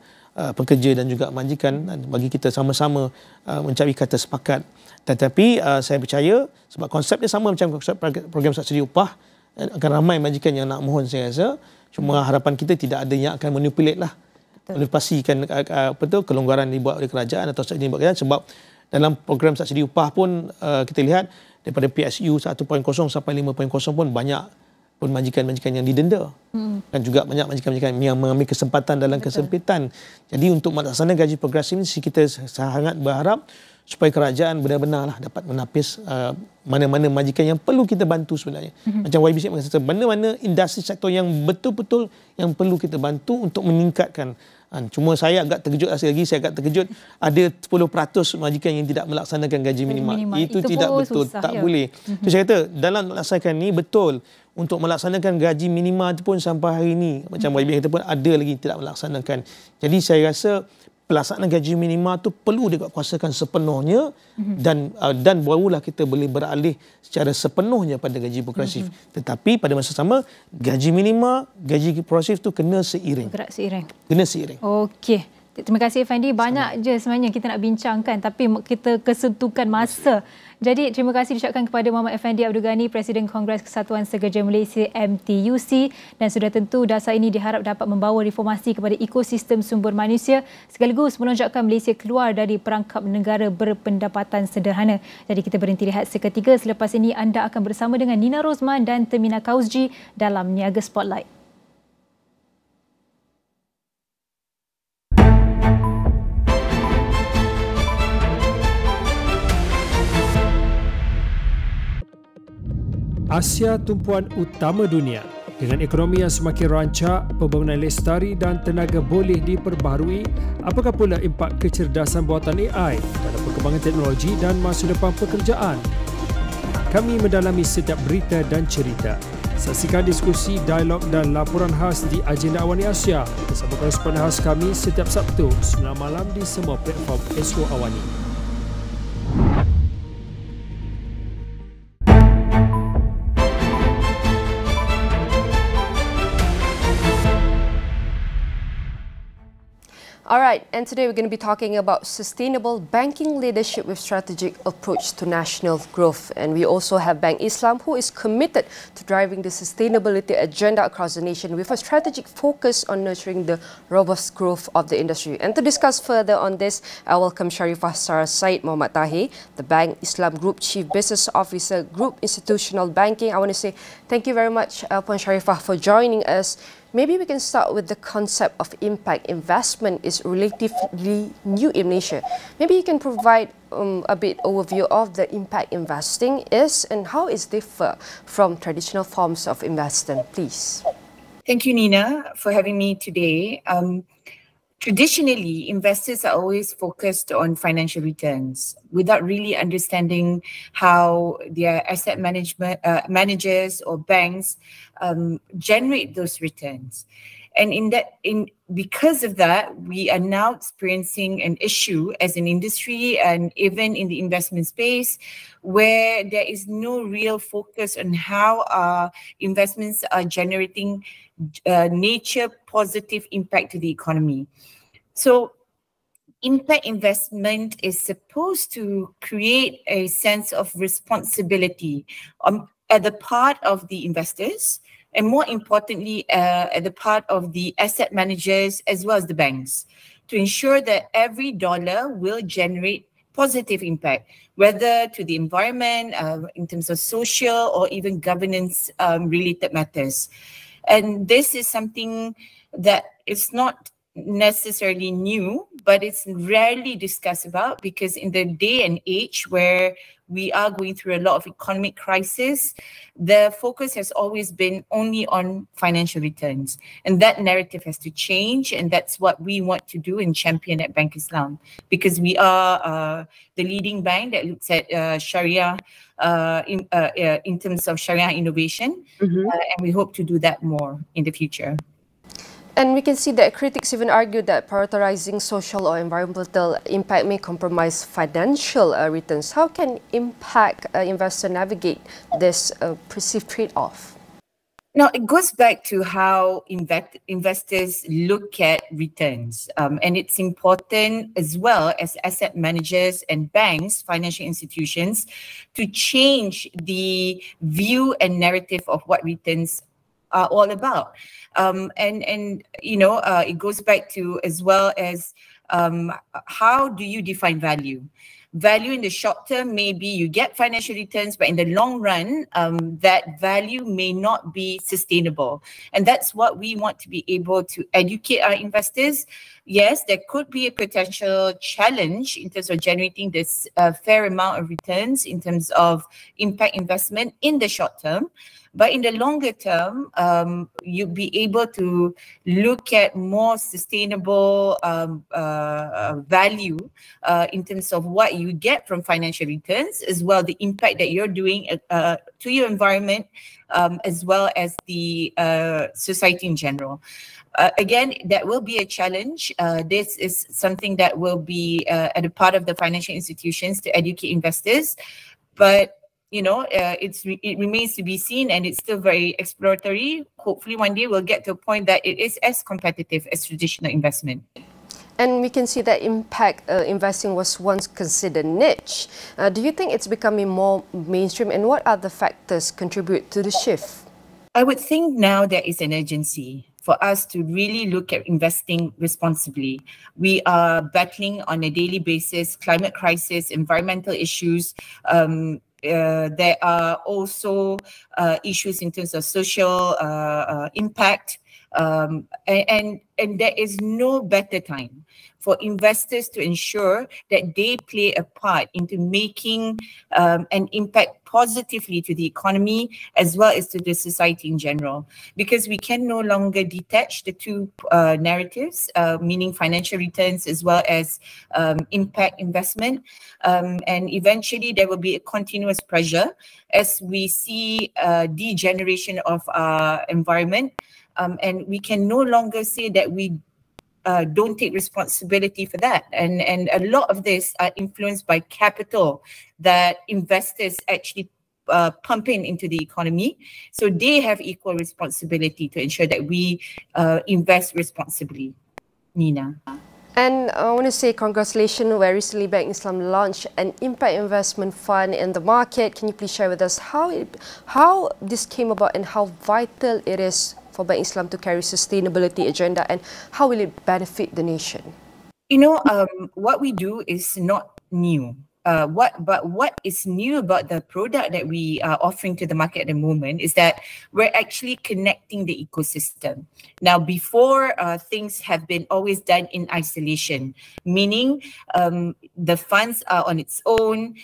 pekerja dan juga majikan bagi kita sama-sama mencari kata sepakat. Tetapi saya percaya sebab konsep dia sama macam konsep program subsidi upah, akan ramai majikan yang nak mohon saya rasa. Cuma harapan kita tidak ada yang akan manipulate lah, melepasikan kelonggaran dibuat oleh kerajaan atau subsidi dibuat kerajaan. Sebab dalam program subsidi upah pun kita lihat daripada PSU 1.0 sampai 5.0 pun banyak pun majikan-majikan yang didenda. Dan juga banyak majikan-majikan yang mengambil kesempatan dalam kesempitan. Jadi untuk melaksanakan gaji progresif ini, kita sangat berharap supaya kerajaan benar-benarlah dapat menapis mana-mana majikan yang perlu kita bantu sebenarnya. Macam YBC mengatakan, mana-mana industri sektor yang betul-betul yang perlu kita bantu untuk meningkatkan Cuma saya agak terkejut, saya agak terkejut ada 10% majikan yang tidak melaksanakan gaji minimal. Itu tidak betul, tak boleh. Itu saya kata dalam melaksanakan ni betul. Untuk melaksanakan gaji minimal itu pun sampai hari ini macam YB kata pun ada lagi tidak melaksanakan. Jadi saya rasa pelaksanaan gaji minima tu perlu dikuasakan sepenuhnya dan barulah kita boleh beralih secara sepenuhnya pada gaji progresif. Tetapi pada masa sama gaji minima, gaji progresif tu kena seiring. Bergerak seiring. Kena seiring. Okey. Terima kasih Effendi. Banyak je sebenarnya kita nak bincangkan tapi kita kesentukan masa. Jadi terima kasih diucapkan kepada Muhammad Effendi Abdul Ghani, Presiden Kongres Kesatuan Sekerja Malaysia MTUC, dan sudah tentu dasar ini diharap dapat membawa reformasi kepada ekosistem sumber manusia sekaligus menonjolkan Malaysia keluar dari perangkap negara berpendapatan sederhana. Jadi kita berhenti lihat seketika, selepas ini anda akan bersama dengan Nina Rozman dan Tehmina Kaoosji dalam Niaga Spotlight. Asia tumpuan utama dunia. Dengan ekonomi yang semakin rancak, pembangunan lestari dan tenaga boleh diperbaharui, apakah pula impak kecerdasan buatan AI dalam perkembangan teknologi dan masa depan pekerjaan? Kami mendalami setiap berita dan cerita. Saksikan diskusi, dialog dan laporan khas di Agenda AWANI Asia bersama koresponden khas kami setiap Sabtu 9 malam di semua platform Astro AWANI. All right, and today we're going to be talking about sustainable banking leadership with strategic approach to national growth. And we also have Bank Islam, who is committed to driving the sustainability agenda across the nation with a strategic focus on nurturing the robust growth of the industry. And to discuss further on this, I welcome Sharifah Sarah Said Muhammad Tahir, the Bank Islam Group Chief Business Officer, Group Institutional Banking. I want to say thank you very much, Puan Sharifah, for joining us. Maybe we can start with the concept of impact investment is relatively new in Malaysia. Maybe you can provide a bit overview of the impact investing is and how it differs from traditional forms of investing, please. Thank you, Nina, for having me today. Traditionally, investors are always focused on financial returns without really understanding how their asset management managers or banks generate those returns. And because of that, we are now experiencing an issue as an industry and even in the investment space where there is no real focus on how our investments are generating nature positive impact to the economy. So impact investment is supposed to create a sense of responsibility at the part of the investors, and more importantly, at the part of the asset managers as well as the banks, to ensure that every dollar will generate positive impact, whether to the environment, in terms of social or even governance related matters. And this is something that is not necessarily new, but it's rarely discussed about because in the day and age where we are going through a lot of economic crisis, the focus has always been only on financial returns. And that narrative has to change, and that's what we want to do and champion at Bank Islam, because we are the leading bank that looks at Sharia in terms of Sharia innovation, and we hope to do that more in the future. And we can see that critics even argue that prioritizing social or environmental impact may compromise financial returns. How can impact investor navigate this perceived trade-off? Now, it goes back to how investors look at returns. And it's important as well as asset managers and banks, financial institutions, to change the view and narrative of what returns are all about. And you know, it goes back to as well as how do you define value? Value in the short term, maybe you get financial returns, but in the long run, that value may not be sustainable. And that's what we want to be able to educate our investors. Yes, there could be a potential challenge in terms of generating this fair amount of returns in terms of impact investment in the short term. But in the longer term, you'll be able to look at more sustainable value in terms of what you get from financial returns, as well the impact that you're doing to your environment, as well as the society in general. Again, that will be a challenge. This is something that will be at a part of the financial institutions to educate investors. But you know, it remains to be seen, and it's still very exploratory. Hopefully one day we'll get to a point that it is as competitive as traditional investment. And we can see that impact investing was once considered niche. Do you think it's becoming more mainstream, and what other factors contribute to the shift? I would think now there is an urgency for us to really look at investing responsibly. We are battling on a daily basis climate crisis, environmental issues. There are also issues in terms of social impact, and there is no better time for investors to ensure that they play a part into making an impact positively to the economy as well as to the society in general. Because we can no longer detach the two narratives, meaning financial returns as well as impact investment. And eventually there will be a continuous pressure as we see degeneration of our environment. And we can no longer say that we don't take responsibility for that. And a lot of this are influenced by capital that investors actually pump into the economy. So they have equal responsibility to ensure that we invest responsibly. Nina. And I want to say congratulations, where recently Bank Islam launched an impact investment fund in the market. Can you please share with us how this came about and how vital it is for Bank Islam to carry sustainability agenda, and how will it benefit the nation? You know, what we do is not new. But what is new about the product that we are offering to the market at the moment is that we're actually connecting the ecosystem. Now, before things have been always done in isolation, meaning the funds are on its own,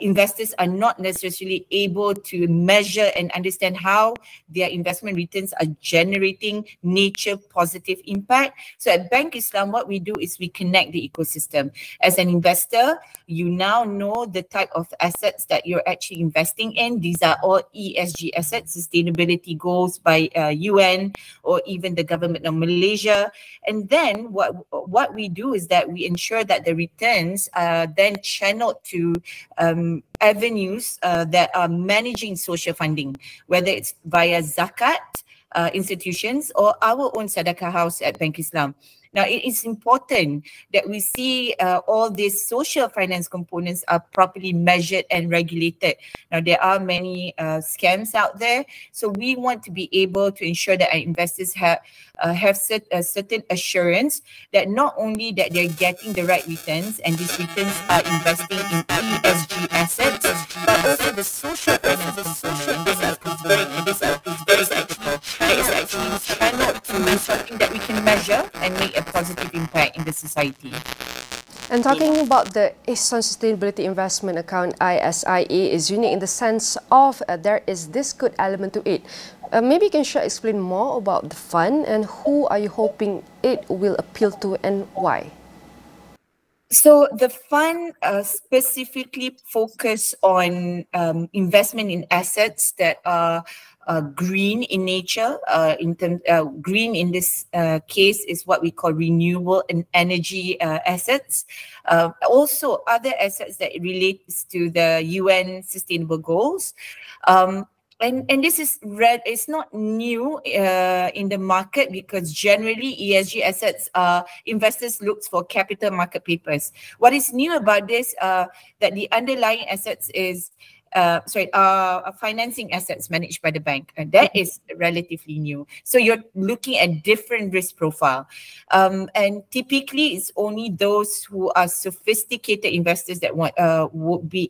investors are not necessarily able to measure and understand how their investment returns are generating nature positive impact. So at Bank Islam, what we do is we connect the ecosystem. As an investor, you now know the type of assets that you're actually investing in. These are all ESG assets, sustainability goals by UN or even the government of Malaysia. And then what we do is that we ensure that the returns are then channeled to avenues that are managing social funding, whether it's via zakat institutions or our own Sadaqah house at Bank Islam. Now, it is important that we see all these social finance components are properly measured and regulated. Now, there are many scams out there, so we want to be able to ensure that our investors have a certain assurance that not only that they're getting the right returns, and these returns are investing in ESG assets, but also the social finance component. This is actually channeled to something that we can measure and make a positive impact in the society. And talking about the Ihsan Sustainability Investment Account, ISIA, is unique in the sense of there is this good element to it. Maybe you can explain more about the fund and who are you hoping it will appeal to and why? So the fund specifically focus on investment in assets that are green in nature. Green in this case is what we call renewable and energy assets. Also other assets that relates to the UN sustainable goals. And this is it's not new in the market, because generally ESG assets investors look for capital market papers. What is new about this that the underlying assets is financing assets managed by the bank, and that is relatively new. So you're looking at different risk profile, and typically it's only those who are sophisticated investors that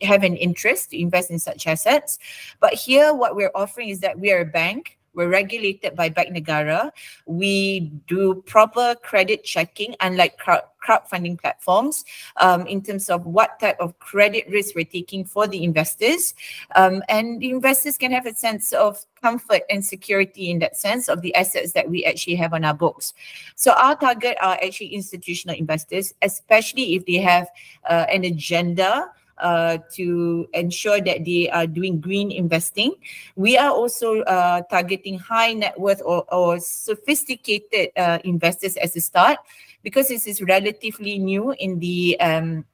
have an interest to invest in such assets. But here, what we're offering is that we are a bank. We're regulated by Bank Negara. We do proper credit checking, unlike crowdfunding platforms, in terms of what type of credit risk we're taking for the investors. And the investors can have a sense of comfort and security in that sense of the assets that we actually have on our books. So our target are actually institutional investors, especially if they have an agenda to ensure that they are doing green investing. We are also targeting high net worth or sophisticated investors as a start, because this is relatively new in the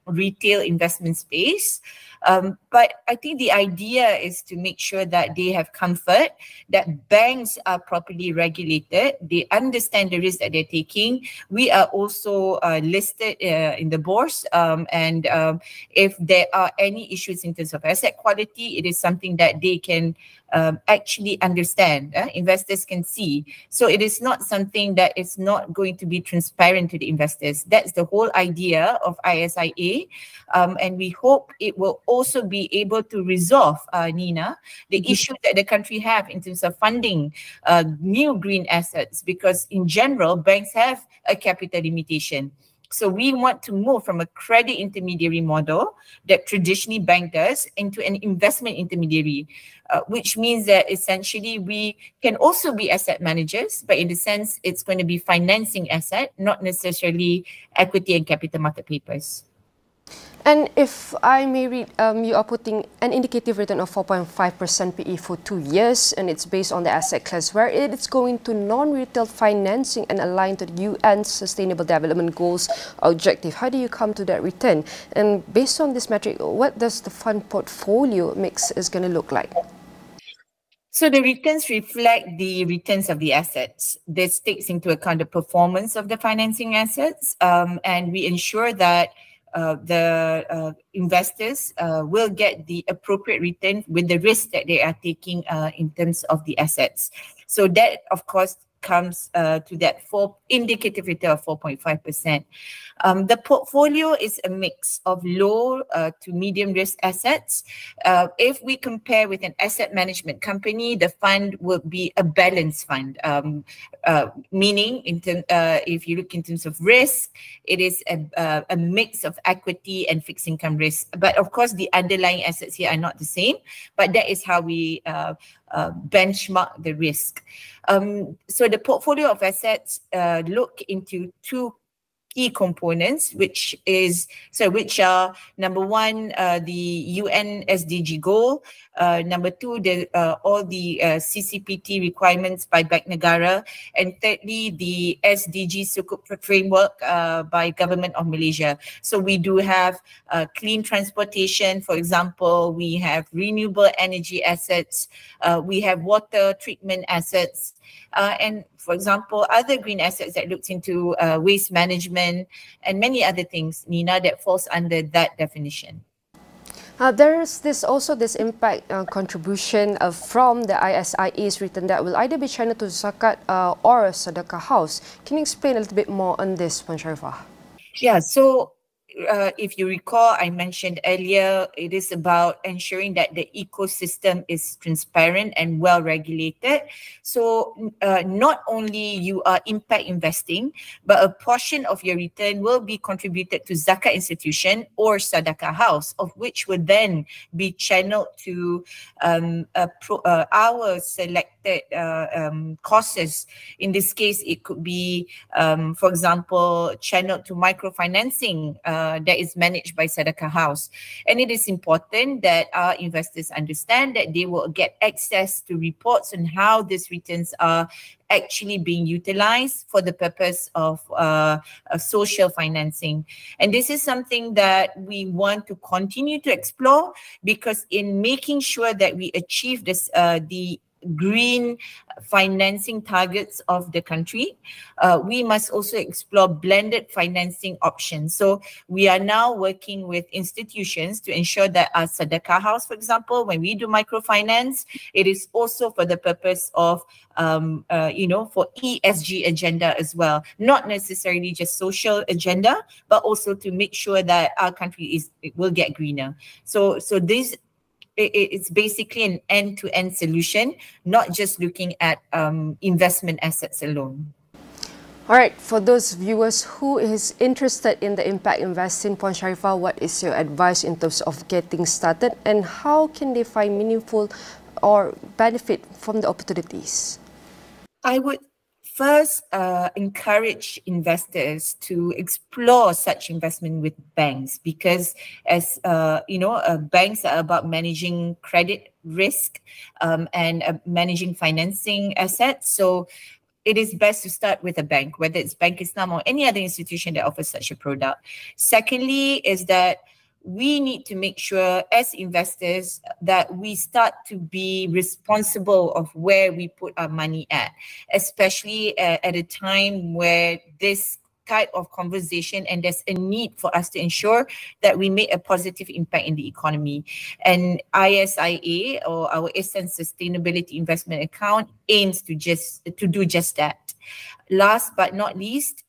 retail investment space. But I think the idea is to make sure that they have comfort, that banks are properly regulated, they understand the risk that they're taking. We are also listed in the bourse, and if there are any issues in terms of asset quality, it is something that they can actually understand, investors can see. So it is not something that is not going to be transparent to the investors. That's the whole idea of ISIA, and we hope it will also be able to resolve, Nina, the issue that the country have in terms of funding new green assets, because in general, banks have a capital limitation. So we want to move from a credit intermediary model that traditionally bank does into an investment intermediary, which means that essentially we can also be asset managers, but in the sense it's going to be financing asset, not necessarily equity and capital market papers. And if I may read, you are putting an indicative return of 4.5% PE for 2 years, and it's based on the asset class where it's going to non-retail financing and aligned to the UN Sustainable Development Goals objective. How do you come to that return? And based on this metric, what does the fund portfolio mix is going to look like? So the returns reflect the returns of the assets. This takes into account the performance of the financing assets, and we ensure that the investors will get the appropriate return with the risk that they are taking in terms of the assets. So that, of course, comes to that indicative return of 4.5%. The portfolio is a mix of low to medium risk assets. If we compare with an asset management company, the fund will be a balanced fund, meaning if you look in terms of risk, it is a mix of equity and fixed income risk. But of course, the underlying assets here are not the same, but that is how we benchmark the risk. So the portfolio of assets look into two key components, which are number one, the UN SDG goal, number two, all the CCPT requirements by Bank Negara, and thirdly, the SDG Sukuk framework by Government of Malaysia. So we do have clean transportation, for example, we have renewable energy assets, we have water treatment assets, and for example, other green assets that looks into waste management and many other things, Nina, that falls under that definition. There is also this impact contribution from the ISIA's return that will either be channeled to Zakat or Sedekah House. Can you explain a little bit more on this, Puan Sharifah? Yeah, so if you recall, I mentioned earlier, it is about ensuring that the ecosystem is transparent and well regulated. So not only you are impact investing, but a portion of your return will be contributed to Zakat institution or Sedekah House, of which would then be channeled to our selected causes. In this case, it could be, for example, channeled to microfinancing that is managed by Sedekah House. And it is important that our investors understand that they will get access to reports on how these returns are actually being utilized for the purpose of social financing. And this is something that we want to continue to explore, because in making sure that we achieve this, the green financing targets of the country, we must also explore blended financing options. So we are now working with institutions to ensure that our Sedekah House, for example, when we do microfinance, it is also for the purpose of, for ESG agenda as well, not necessarily just social agenda, but also to make sure that our country will get greener. So this it's basically an end-to-end solution, not just looking at investment assets alone. All right, for those viewers who is interested in the impact investing, Puan Sharifah, what is your advice in terms of getting started and how can they find meaningful or benefit from the opportunities? I would first encourage investors to explore such investment with banks because as banks are about managing credit risk and managing financing assets. So it is best to start with a bank, whether it's Bank Islam or any other institution that offers such a product. Secondly is that we need to make sure as investors that we start to be responsible of where we put our money at, especially at a time where this type of conversation and there's a need for us to ensure that we make a positive impact in the economy. And ISIA, or our Eastern Sustainability Investment Account, aims to do just that. Last but not least,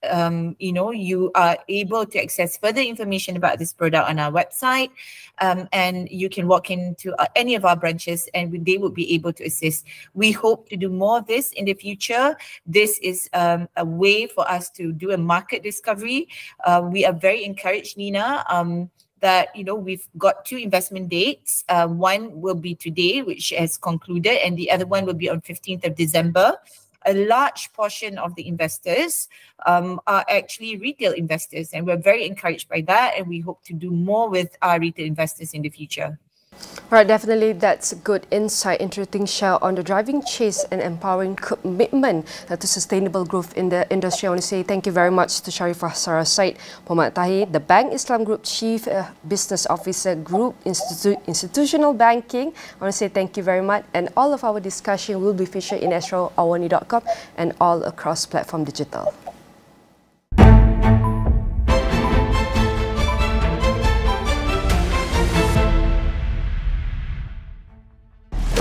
you are able to access further information about this product on our website, and you can walk into any of our branches and they will be able to assist. We hope to do more of this in the future. This is a way for us to do a market discovery. We are very encouraged, Nina, that we've got 2 investment dates. One will be today, which has concluded, and the other one will be on 15th of December. A large portion of the investors are actually retail investors, and we're very encouraged by that, and we hope to do more with our retail investors in the future. All right, definitely that's a good insight, interesting share on the driving chase and empowering commitment to sustainable growth in the industry. I want to say thank you very much to Sharifah Sarah Said, Muhammad Tahir, the Bank Islam Group Chief Business Officer, Group Institutional Banking. I want to say thank you very much, and all of our discussion will be featured in AWANI.com and all across platform digital.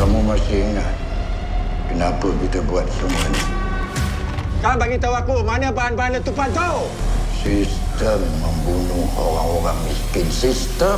Kamu masih ingat kenapa kita buat semua ini? Kau bagi tahu aku mana bahan-bahan letupan tu? Sistem membunuh orang-orang miskin. Sistem.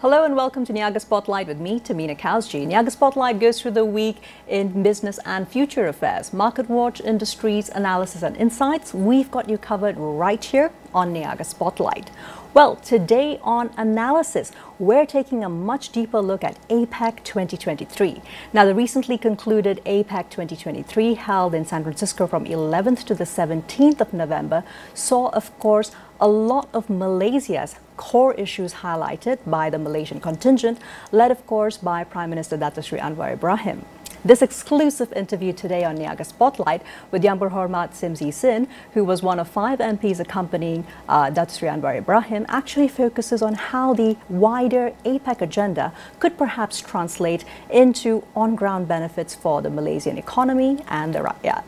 Hello and welcome to Niaga Spotlight with me, Tehmina Kaoosji. Niaga Spotlight goes through the week in business and future affairs, market watch, industries, analysis and insights. We've got you covered right here on Niaga Spotlight. Well, today on analysis, we're taking a much deeper look at APEC 2023. Now, the recently concluded APEC 2023, held in San Francisco from 11th to the 17th of November, saw, of course, a lot of Malaysia's core issues highlighted by the Malaysian contingent, led, of course, by Prime Minister Dato Sri Anwar Ibrahim. This exclusive interview today on Niaga Spotlight with Yang Berhormat Simzi Sin, who was one of 5 MPs accompanying Dato Sri Anwar Ibrahim, actually focuses on how the wider APEC agenda could perhaps translate into on-ground benefits for the Malaysian economy and the rakyat.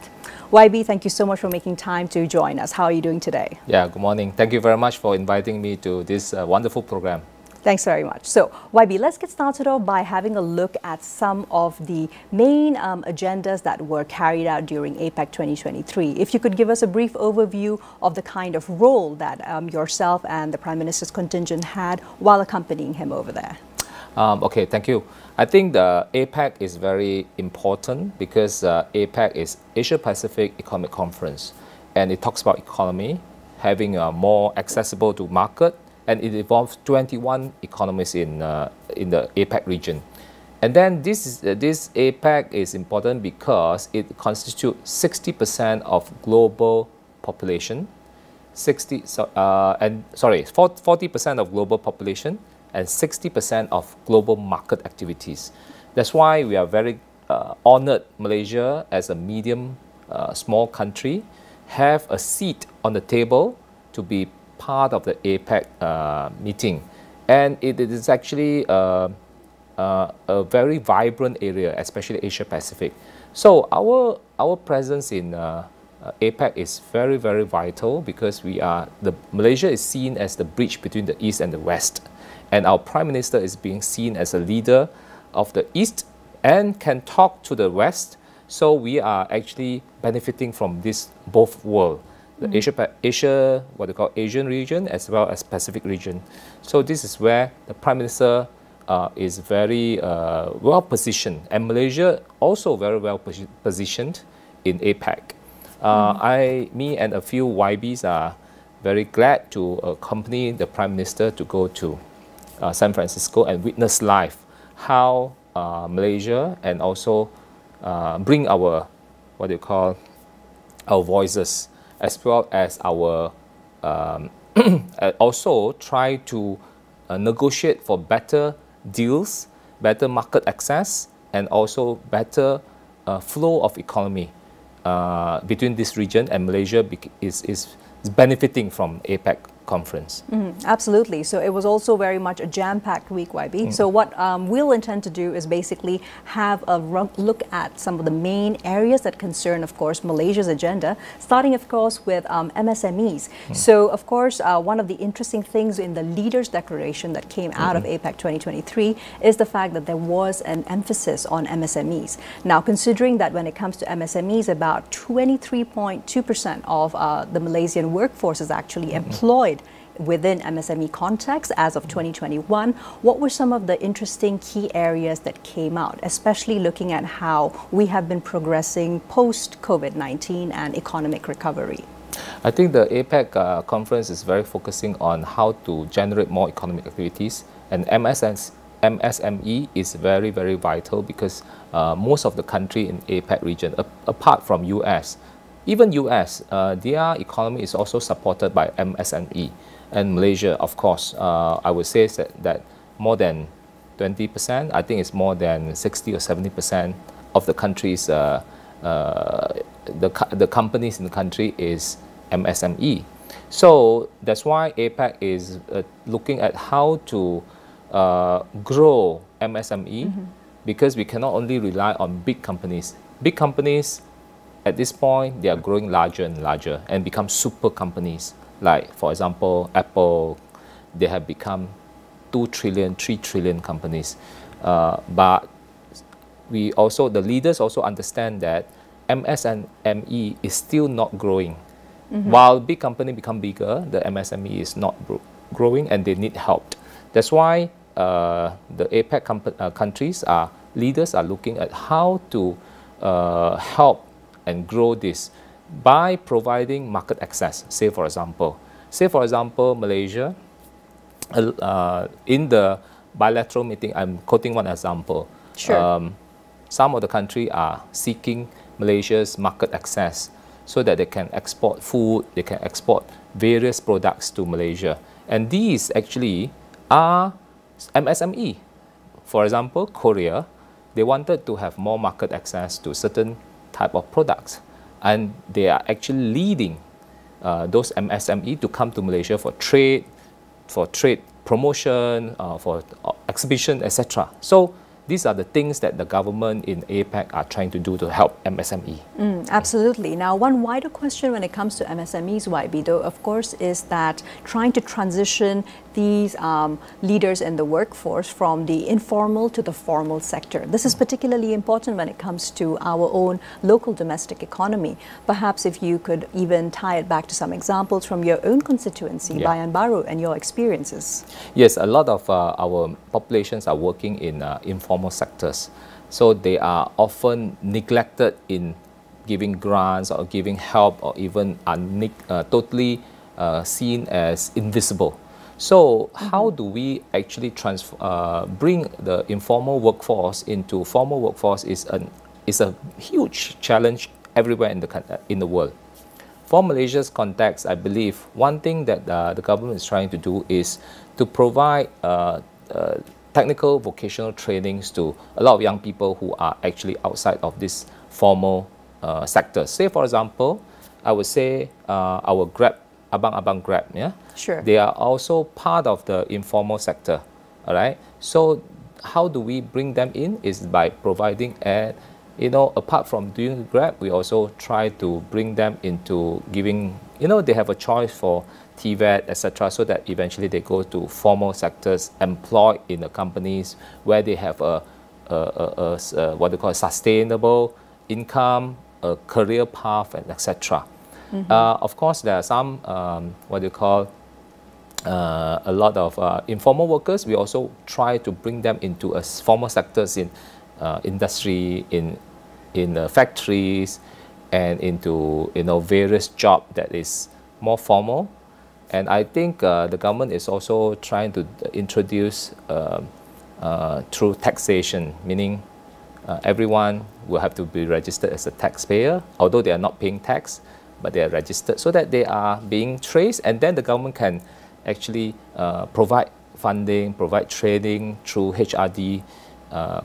YB, thank you so much for making time to join us. How are you doing today? Yeah, good morning. Thank you very much for inviting me to this wonderful program. Thanks very much. So, YB, let's get started off by having a look at some of the main agendas that were carried out during APEC 2023. If you could give us a brief overview of the kind of role that yourself and the Prime Minister's contingent had while accompanying him over there. Okay, thank you. I think the APEC is very important because APEC is Asia-Pacific Economic Conference, and it talks about economy, having a more accessible to market, and it involves 21 economies in the APEC region. And then this APEC is important because it constitutes 60% of global population, 40% of global population, and 60% of global market activities. That's why we are very honored Malaysia as a medium, small country have a seat on the table to be part of the APEC meeting. And it is actually a very vibrant area, especially Asia Pacific. So our presence in APEC is very, very vital because Malaysia is seen as the bridge between the East and the West. And our Prime Minister is being seen as a leader of the East and can talk to the West. So we are actually benefiting from this both world, the Asia, what they call Asian region, as well as Pacific region. So this is where the Prime Minister is very well positioned, and Malaysia also very well positioned in APEC. Me and a few YBs are very glad to accompany the Prime Minister to go to San Francisco and witness live how Malaysia and also bring our, what you call, our voices, as well as our also try to negotiate for better deals, better market access, and also better flow of economy between this region, and Malaysia is benefiting from APEC conference. Absolutely. So it was also very much a jam-packed week, YB. So what we'll intend to do is basically have a look at some of the main areas that concern, of course, Malaysia's agenda, starting, of course, with MSMEs. So, of course, one of the interesting things in the Leaders' Declaration that came out of APEC 2023 is the fact that there was an emphasis on MSMEs. Now, considering that when it comes to MSMEs, about 23.2% of the Malaysian workforce is actually employed within MSME context as of 2021, what were some of the interesting key areas that came out, especially looking at how we have been progressing post-COVID-19 and economic recovery? I think the APEC conference is very focusing on how to generate more economic activities, and MSME is very, very vital because most of the country in APEC region, apart from US, even US, their economy is also supported by MSME. And Malaysia, of course, I would say that more than 20%, I think it's more than 60 or 70% of the country's, the companies in the country is MSME. So that's why APEC is looking at how to grow MSME, because we cannot only rely on big companies. Big companies, at this point, they are growing larger and larger and become super companies. Like, for example, Apple, they have become 2 trillion, 3 trillion companies. But we also, the leaders also understand that MSME is still not growing. While big company become bigger, the MSME is not growing and they need help. That's why the APEC countries leaders are looking at how to help and grow this by providing market access. Say for example, Malaysia, in the bilateral meeting, I'm quoting one example. Sure. Some of the countries are seeking Malaysia's market access so that they can export food, they can export various products to Malaysia. And these actually are MSME. For example, Korea, they wanted to have more market access to certain type of products, and they are actually leading those MSME to come to Malaysia for trade promotion, for exhibition, etc. So these are the things that the government in APEC are trying to do to help MSME. Absolutely. Now, one wider question when it comes to MSMEs, YB, though, of course, is that trying to transition these leaders in the workforce from the informal to the formal sector. This is particularly important when it comes to our own local domestic economy. Perhaps if you could even tie it back to some examples from your own constituency, Bayan Baru, and your experiences. Yes, a lot of our populations are working in informal sectors. So they are often neglected in giving grants or giving help, or even are totally seen as invisible. So how do we actually bring the informal workforce into formal workforce is a huge challenge everywhere in the world. For Malaysia's context, I believe one thing that the government is trying to do is to provide technical vocational trainings to a lot of young people who are actually outside of this formal sector. Say, for example, I would say our Grab, Abang Grab, yeah? Sure. They are also part of the informal sector, all right? So how do we bring them in is by providing, apart from doing Grab, we also try to bring them into giving, they have a choice for TVET, etc., so that eventually they go to formal sectors, employed in the companies where they have a what they call sustainable income, a career path, and etc. Of course, there are some what you call a lot of informal workers. We also try to bring them into formal sectors in industry, in factories, and into various jobs that is more formal. And I think the government is also trying to introduce through taxation, meaning everyone will have to be registered as a taxpayer, although they are not paying tax, but they are registered so that they are being traced, and then the government can actually provide funding, provide training through HRD,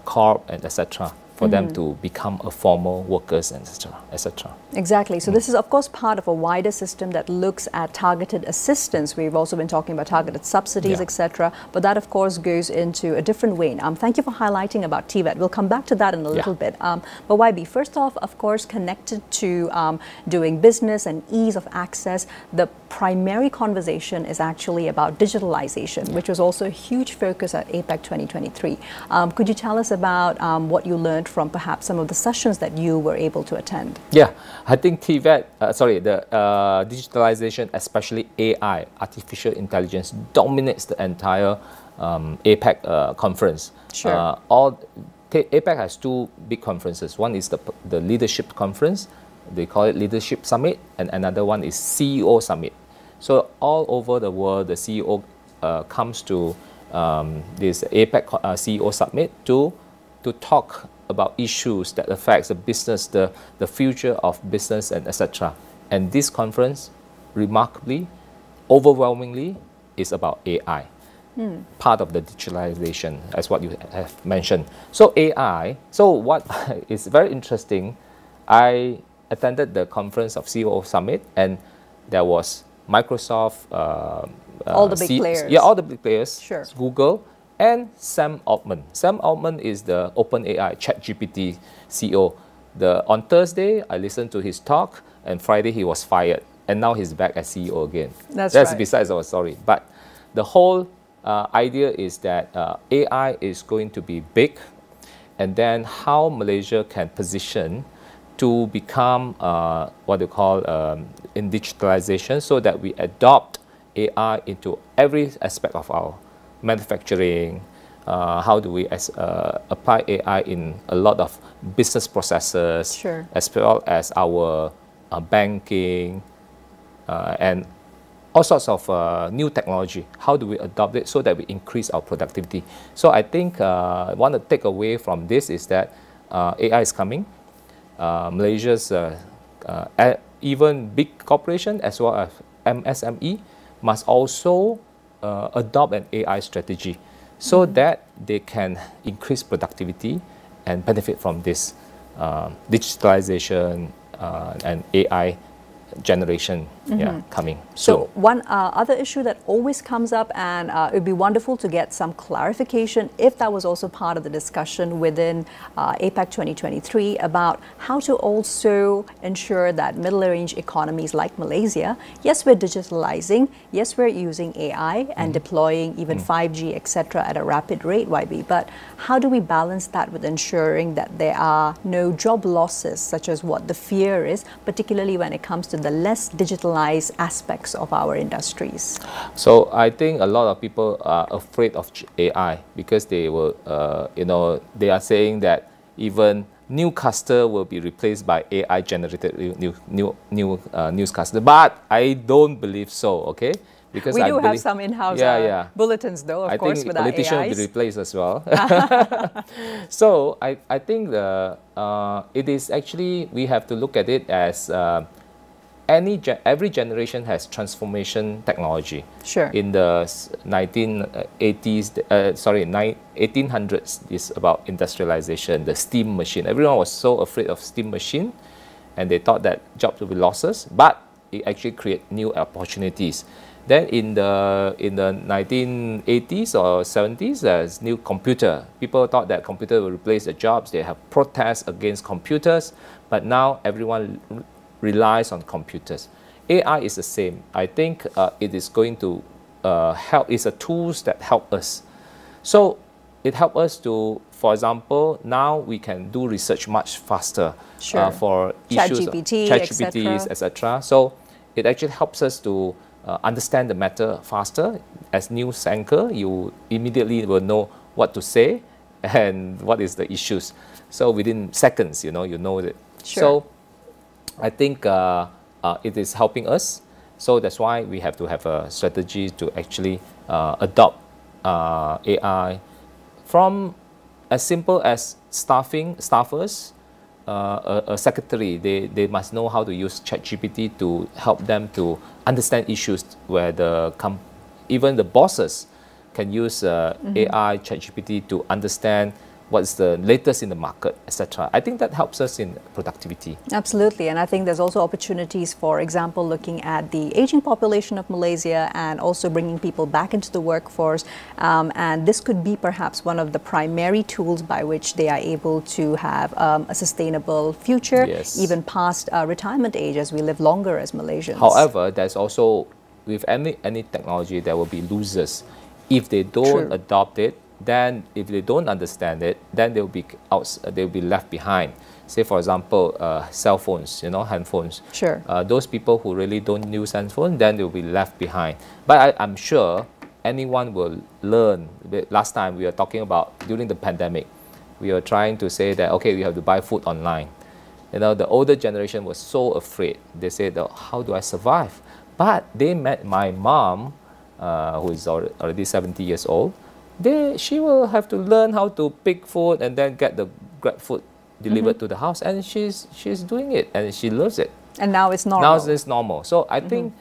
Corp, and etc. for them to become a formal workers, etc., etc. Exactly. So this is, of course, part of a wider system that looks at targeted assistance. We've also been talking about targeted subsidies, etc. But that, of course, goes into a different vein. Thank you for highlighting about TVET. We'll come back to that in a little bit. But YB, first off, of course, connected to doing business and ease of access, the primary conversation is actually about digitalization, which was also a huge focus at APEC 2023. Could you tell us about what you learned from perhaps some of the sessions that you were able to attend? Yeah, I think TVET, the digitalization, especially AI, artificial intelligence, dominates the entire APEC conference. Sure. APEC has two big conferences. One is the leadership conference, they call it Leadership Summit, and another one is CEO Summit. So all over the world, the CEO comes to this APEC CEO Summit to talk about issues that affects the business, the future of business, and etc. And this conference, remarkably, overwhelmingly, is about AI. Part of the digitalization, as what you have mentioned. So AI, so what is very interesting, I attended the conference of CEO Summit, and there was Microsoft, all the big players. Yeah, all the big players, sure. Google, and Sam Altman. Sam Altman is the OpenAI ChatGPT CEO. On Thursday, I listened to his talk, and Friday he was fired, and now he's back as CEO again. That's right. Besides our story. But the whole idea is that AI is going to be big, and then how Malaysia can position to become what they call in digitalization, so that we adopt AI into every aspect of our manufacturing. How do we apply AI in a lot of business processes, sure. as well as our banking and all sorts of new technology. How do we adopt it so that we increase our productivity? So I think one of the takeaway from this is that AI is coming. Malaysia's even big corporation as well as MSME must also adopt an AI strategy so that they can increase productivity and benefit from this digitalization and AI generation coming. So one other issue that always comes up, and it would be wonderful to get some clarification if that was also part of the discussion within APEC 2023, about how to also ensure that middle-range economies like Malaysia, yes, we're digitalizing, yes, we're using AI and deploying even 5G, etc. at a rapid rate, YB, but how do we balance that with ensuring that there are no job losses, such as what the fear is, particularly when it comes to the less digitalized aspects of our industries? So I think a lot of people are afraid of AI because they will, they are saying that even newscaster will be replaced by AI generated newscaster. But I don't believe so. Okay, because we do have some in-house bulletins, though. Of course, with our AIs. I think politicians will be replaced as well. So I think it is actually, we have to look at it as every generation has transformation technology. Sure. In the 1800s is about industrialization, the steam machine. Everyone was so afraid of steam machine, and they thought that jobs would be losses, but it actually create new opportunities. Then in the 1980s or 70s, there's new computer. People thought that computer will replace the jobs. They have protests against computers, but now everyone relies on computers. AI is the same. I think it is going to help. It's a tools that help us. So it helps us to, for example, now we can do research much faster for issues, ChatGPTs, etc. So it actually helps us to understand the matter faster. As news anchor, you immediately will know what to say and what is the issues. So within seconds, you know it. So I think it is helping us. So that's why we have to have a strategy to actually adopt AI from as simple as staffers, a secretary, they must know how to use ChatGPT to help them to understand issues where even the bosses can use AI, ChatGPT to understand what's the latest in the market, etc. I think that helps us in productivity. Absolutely, and I think there's also opportunities, for example, looking at the aging population of Malaysia and also bringing people back into the workforce. And this could be perhaps one of the primary tools by which they are able to have a sustainable future, even past retirement age, as we live longer as Malaysians. However, there's also, with any technology, there will be losers. If they don't adopt it, then if they don't understand it, then they'll be left behind. Say, for example, cell phones, handphones. Those people who really don't use handphone, then they'll be left behind. But I'm sure anyone will learn. Last time we were talking about, during the pandemic, we were trying to say that, okay, we have to buy food online. The older generation was so afraid. They said, how do I survive? But they met my mom, who is already 70 years old. She will have to learn how to pick food and then get the Grab food delivered to the house, and she's doing it and she loves it. And now it's normal. Now it's normal. So I think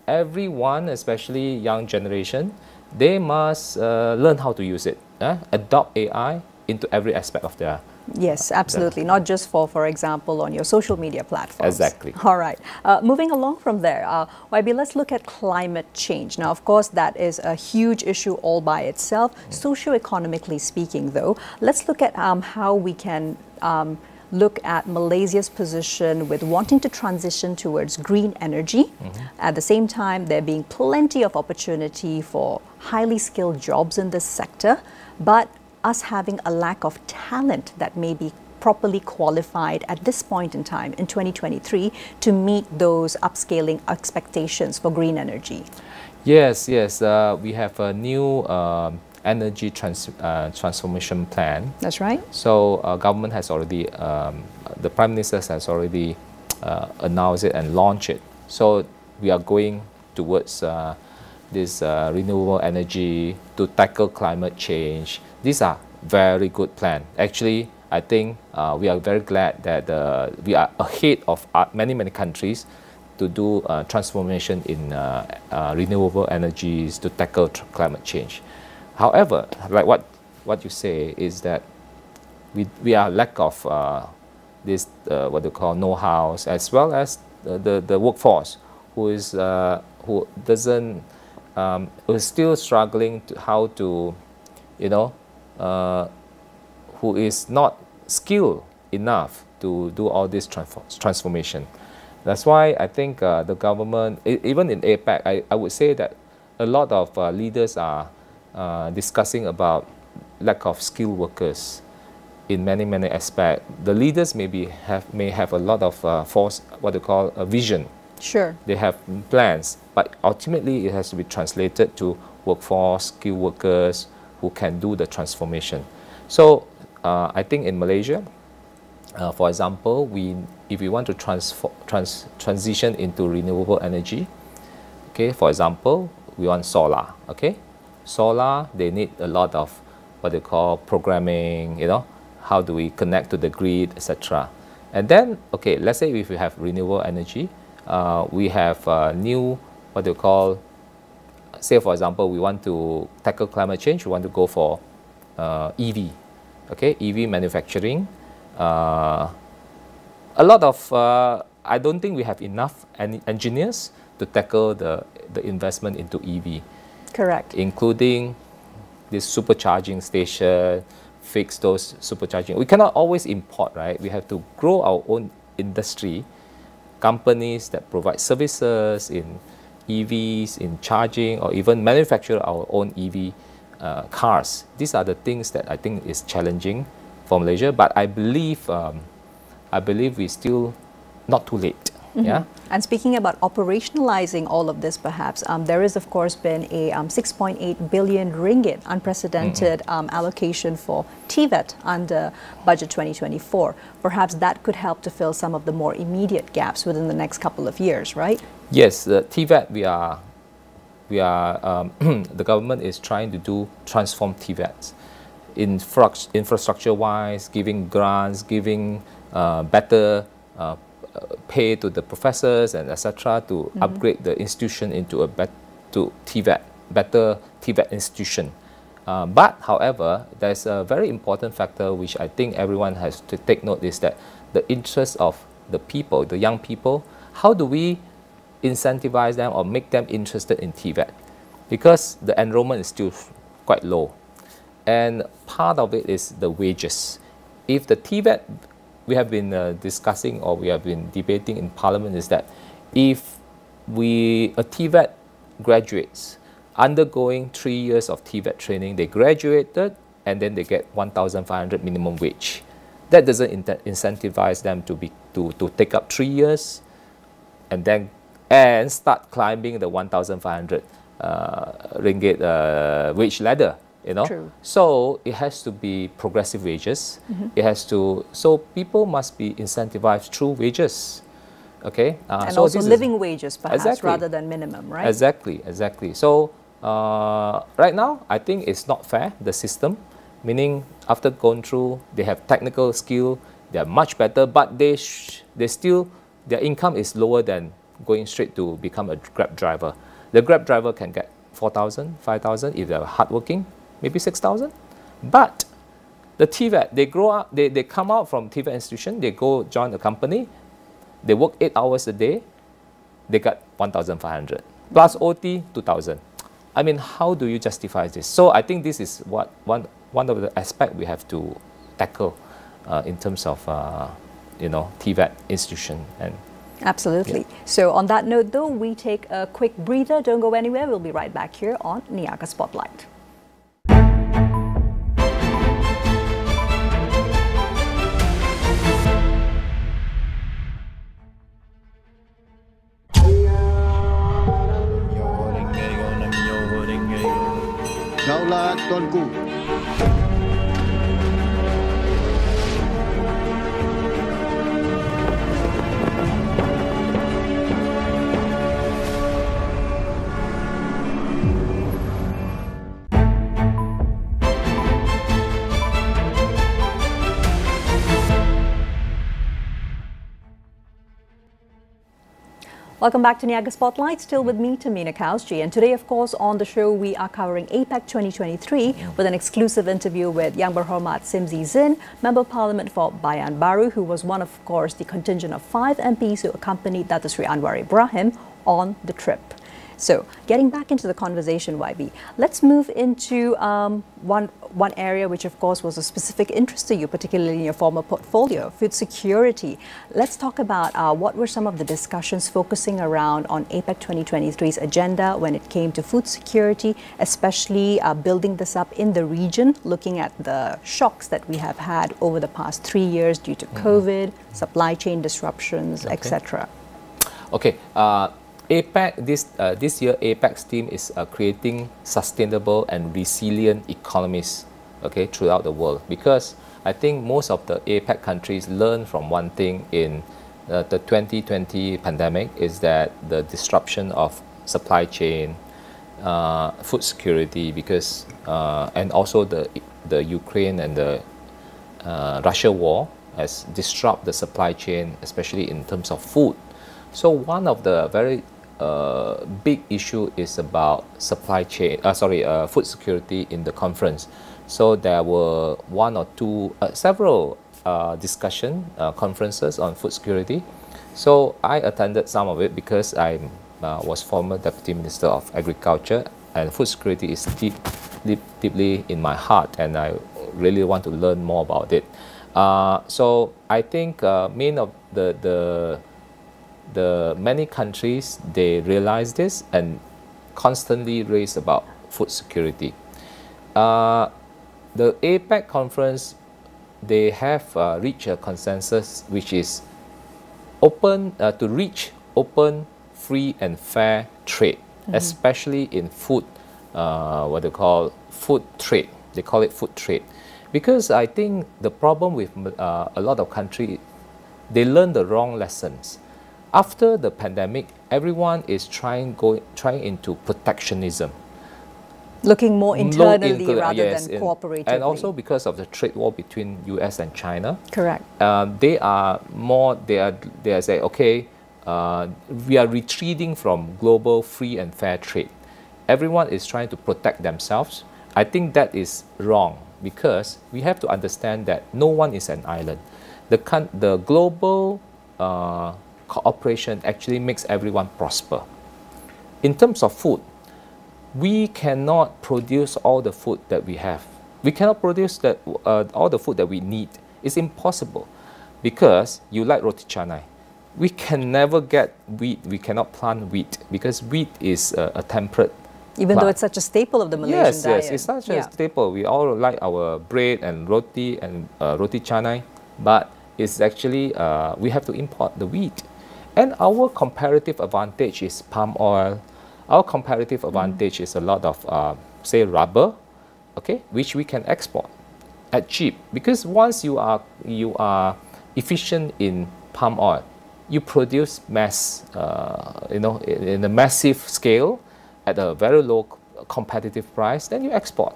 everyone, especially young generation, they must learn how to use it. Adopt AI into every aspect of their. Yes, absolutely. Not just for example, on your social media platforms. Exactly. All right. Moving along from there, YB, let's look at climate change. Now, of course, that is a huge issue all by itself. Socio-economically speaking, though, let's look at how we can look at Malaysia's position with wanting to transition towards green energy. At the same time, there being plenty of opportunity for highly skilled jobs in this sector, but us having a lack of talent that may be properly qualified at this point in time in 2023 to meet those upscaling expectations for green energy. Yes. We have a new energy transformation plan. That's right. So government has already, the Prime Minister has already announced it and launched it. So we are going towards this renewable energy to tackle climate change. These are very good plans. Actually, I think we are very glad that we are ahead of many countries to do transformation in renewable energies to tackle climate change. However, like what you say is that we are lack of this what they call know-how, as well as the workforce who is still struggling to how to, who is not skilled enough to do all this transformation. That's why I think the government, even in APEC, I would say that a lot of leaders are discussing about lack of skilled workers in many aspects. The leaders may have a lot of what they call a vision. Sure. They have plans, but ultimately it has to be translated to workforce, skilled workers who can do the transformation. So I think in Malaysia, for example, if we want to transition into renewable energy, okay, for example, we want solar, okay? Solar, they need a lot of what they call programming, how do we connect to the grid, etc. And then, okay, let's say if we have renewable energy, we have new, what they call, say for example, we want to tackle climate change, we want to go for EV, okay, EV manufacturing. A lot of, I don't think we have enough engineers to tackle the investment into EV. Correct. Including this supercharging station, fix those supercharging. We cannot always import, right? We have to grow our own industry, companies that provide services in EVs, in charging, or even manufacture our own EV cars. These are the things that I think is challenging for Malaysia, but I believe we're still not too late. Yeah. And speaking about operationalizing all of this, perhaps, there is, of course, been a 6.8 billion ringgit unprecedented allocation for TVET under Budget 2024. Perhaps that could help to fill some of the more immediate gaps within the next couple of years, right? Yes, the TVET, the government is trying to transform TVETs. Infrastructure-wise, giving grants, giving better pay to the professors and etc. to upgrade the institution into a better TVET institution. But however, there's a very important factor which I think everyone has to take note, is that the interest of the people, the young people, how do we incentivize them or make them interested in TVET? Because the enrollment is still quite low. And part of it is the wages. If the TVET, we have been discussing, or we have been debating in Parliament, is that if a TVET graduates undergoing 3 years of TVET training, they graduated and then they get 1,500 minimum wage. That doesn't incentivize them to take up 3 years and start climbing the 1,500 ringgit wage ladder. You know, True. So it has to be progressive wages. It has to, so people must be incentivized through wages. Okay, and so also living wages, perhaps, rather than minimum, right? Exactly. So right now, I think it's not fair, the system. Meaning, after going through, they have technical skill, they are much better, but they still, their income is lower than going straight to become a Grab driver. The Grab driver can get 4,000, 5,000 if they're hardworking. Maybe 6,000, but the TVET, they grow up, they come out from TVET institution, they go join the company, they work 8 hours a day, they got 1,500 plus OT 2,000. I mean, how do you justify this? So I think this is what one of the aspects we have to tackle in terms of TVET institution. And absolutely. Yeah. So on that note, though, we take a quick breather. Don't go anywhere. We'll be right back here on Niaga Spotlight. Daulat Tuanku. Welcome back to Niaga Spotlight, still with me, Tehmina Kaoosji. And today, of course, on the show, we are covering APEC 2023 with an exclusive interview with Yang Berhormat Simzi Zin, Member of Parliament for Bayan Baru, who was one, of course, the contingent of 5 MPs who accompanied Dato Sri Anwar Ibrahim on the trip. So, getting back into the conversation, YB, let's move into one area which, of course, was a specific interest to you, particularly in your former portfolio, food security. Let's talk about what were some of the discussions focusing around on APEC 2023's agenda when it came to food security, especially building this up in the region, looking at the shocks that we have had over the past 3 years due to COVID, supply chain disruptions, etc. Okay. APEC, this year APEC's theme is creating sustainable and resilient economies, okay, throughout the world. Because I think most of the APEC countries learned from one thing in the 2020 pandemic, is that the disruption of supply chain, food security, because and also the Ukraine and the Russia war has disrupted the supply chain, especially in terms of food. So one of the very big issue is about supply chain, food security in the conference. So there were several discussion conferences on food security. So I attended some of it because I was former Deputy Minister of Agriculture, and food security is deeply in my heart, and I really want to learn more about it. So I think the many countries, they realize this and constantly raise about food security. The APEC conference, they have reached a consensus which is open to reach open, free and fair trade, especially in food, what they call food trade. They call it food trade. Because I think the problem with a lot of countries, they learn the wrong lessons. After the pandemic, everyone is trying into protectionism. Looking more internally rather than cooperatively. And also because of the trade war between US and China. Correct. They are saying, okay, we are retreating from global free and fair trade. Everyone is trying to protect themselves. I think that is wrong because we have to understand that no one is an island. The global cooperation actually makes everyone prosper. In terms of food, we cannot produce all the food that we have. We cannot produce all the food that we need. It's impossible because you like roti canai. We can never get wheat. We cannot plant wheat because wheat is a temperate Even though it's such a staple of the Malaysian diet. Yes, it's such a staple. We all like our bread and roti canai, but it's actually, we have to import the wheat. And our comparative advantage is palm oil. Our comparative advantage is a lot of, say, rubber, okay, which we can export at cheap. Because once you are efficient in palm oil, you produce mass, in a massive scale at a very low competitive price, then you export.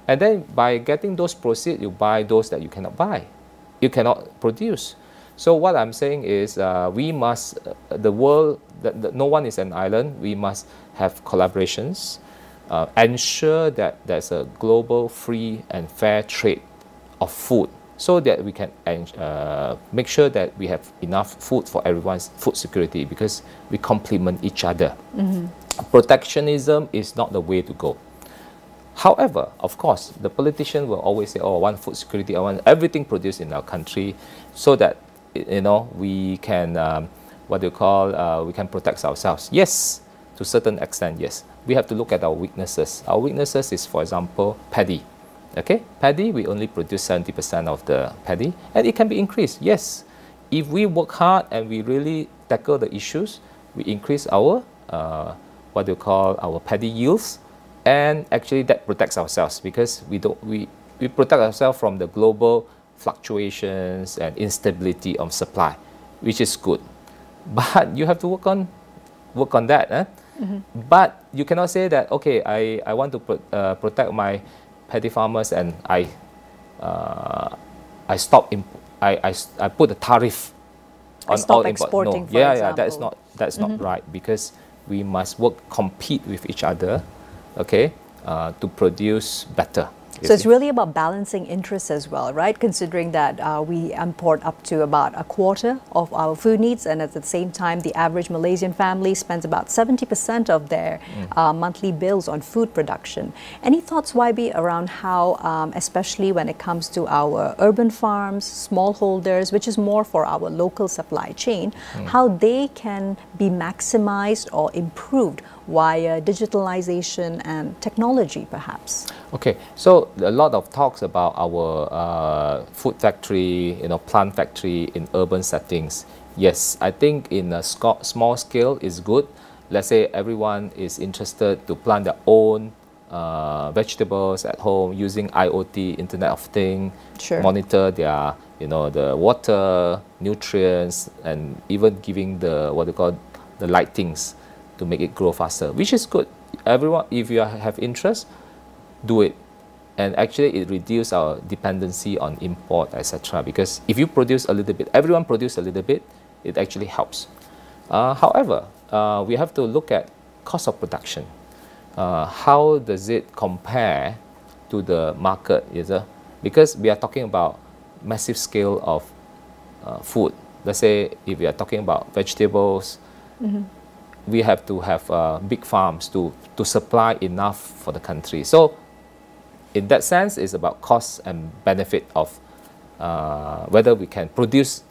And then by getting those proceeds, you buy those that you cannot buy, you cannot produce. So what I'm saying is we must, the world, no one is an island, we must have collaborations, ensure that there's a global free and fair trade of food so that we can make sure that we have enough food for everyone's food security because we complement each other. Protectionism is not the way to go. However, of course, the politician will always say, oh, I want food security, I want everything produced in our country so that we can, we can protect ourselves. Yes, to a certain extent, yes. We have to look at our weaknesses. Our weaknesses is, for example, paddy. Okay, paddy, we only produce 70% of the paddy, and it can be increased, yes. If we work hard and we really tackle the issues, we increase our, our paddy yields, and actually that protects ourselves because we protect ourselves from the global fluctuations and instability of supply, which is good. But you have to work on that. But you cannot say that, okay, I want to protect my paddy farmers and I stop. I put a tariff on all exporting. No, that's not right because we must compete with each other, okay, to produce better. So it's really about balancing interests as well, right? Considering that we import up to about a quarter of our food needs, and at the same time, the average Malaysian family spends about 70% of their monthly bills on food production. Any thoughts, YB, around how, especially when it comes to our urban farms, smallholders, which is more for our local supply chain, how they can be maximized or improved via digitalization and technology, perhaps? Okay, so a lot of talks about our food factory, plant factory in urban settings. Yes, I think in a small scale is good. Let's say everyone is interested to plant their own vegetables at home using IoT, Internet of Things, monitor their, the water, nutrients, and even giving the the lightings to make it grow faster, which is good. Everyone, if you have interest, do it. And actually it reduces our dependency on import, etc. Because if you produce a little bit, everyone produce a little bit, it actually helps. However, we have to look at cost of production. How does it compare to the market? Because we are talking about massive scale of food. Let's say if we are talking about vegetables, we have to have big farms to supply enough for the country. So in that sense, it's about cost and benefit of whether we can produce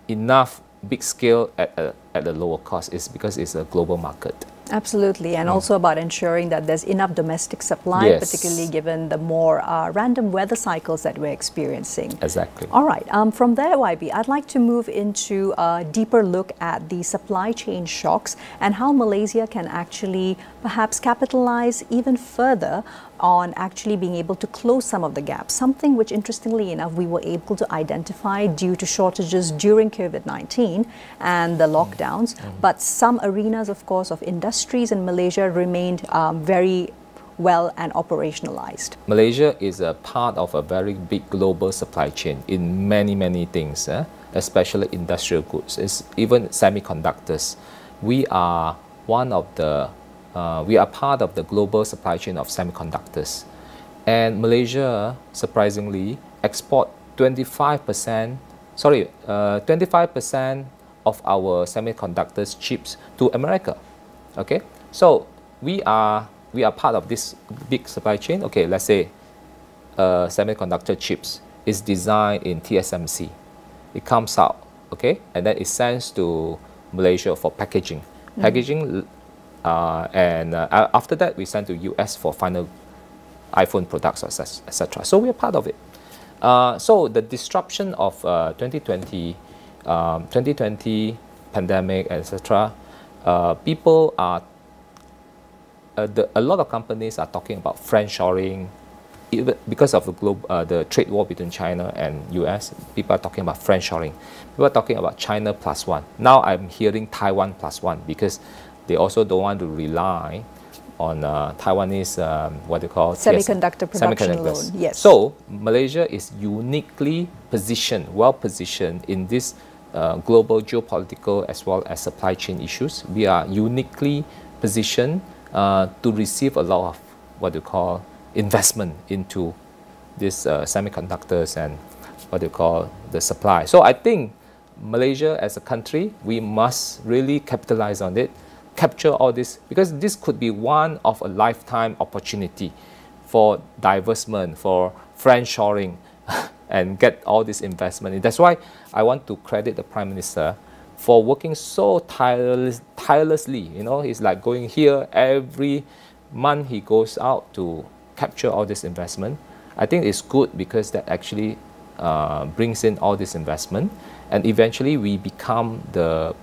enough big scale at a lower cost. Is because it's a global market. Absolutely, and also about ensuring that there's enough domestic supply, Yes. particularly given the more random weather cycles that we're experiencing. Exactly. All right, from there, YB, I'd like to move into a deeper look at the supply chain shocks and how Malaysia can actually perhaps capitalize even further on actually being able to close some of the gaps, something which, interestingly enough, we were able to identify due to shortages during COVID-19 and the lockdowns. But some arenas, of course, of industries in Malaysia remained very well and operationalized. Malaysia is a part of a very big global supply chain in many things, especially industrial goods, even semiconductors. We are one of the we are part of the global supply chain of semiconductors, and Malaysia surprisingly export 25% of our semiconductors chips to America. Okay, so we are part of this big supply chain. Okay, let's say semiconductor chips is designed in TSMC. It comes out, okay, and then it sends to Malaysia for packaging. And after that, we send to US for final iPhone products, etc. So we are part of it. So the disruption of 2020 pandemic, etc. People are a lot of companies are talking about friendshoring, because of the trade war between China and US. People are talking about friendshoring. People are talking about China +1. Now I'm hearing Taiwan +1 because they also don't want to rely on Taiwanese, what they call semiconductor production alone. Yes. So Malaysia is uniquely positioned, well positioned in this global geopolitical as well as supply chain issues. We are uniquely positioned to receive a lot of what they call investment into these semiconductors and what they call the supply. So I think Malaysia as a country, we must really capitalize on it, capture all this, because this could be one of a lifetime opportunity for divestment, for friendshoring, and get all this investment. That's why I want to credit the Prime Minister for working so tirelessly. You know, he's like going here every month. He goes out to capture all this investment. I think it's good because that actually brings in all this investment, and eventually we become the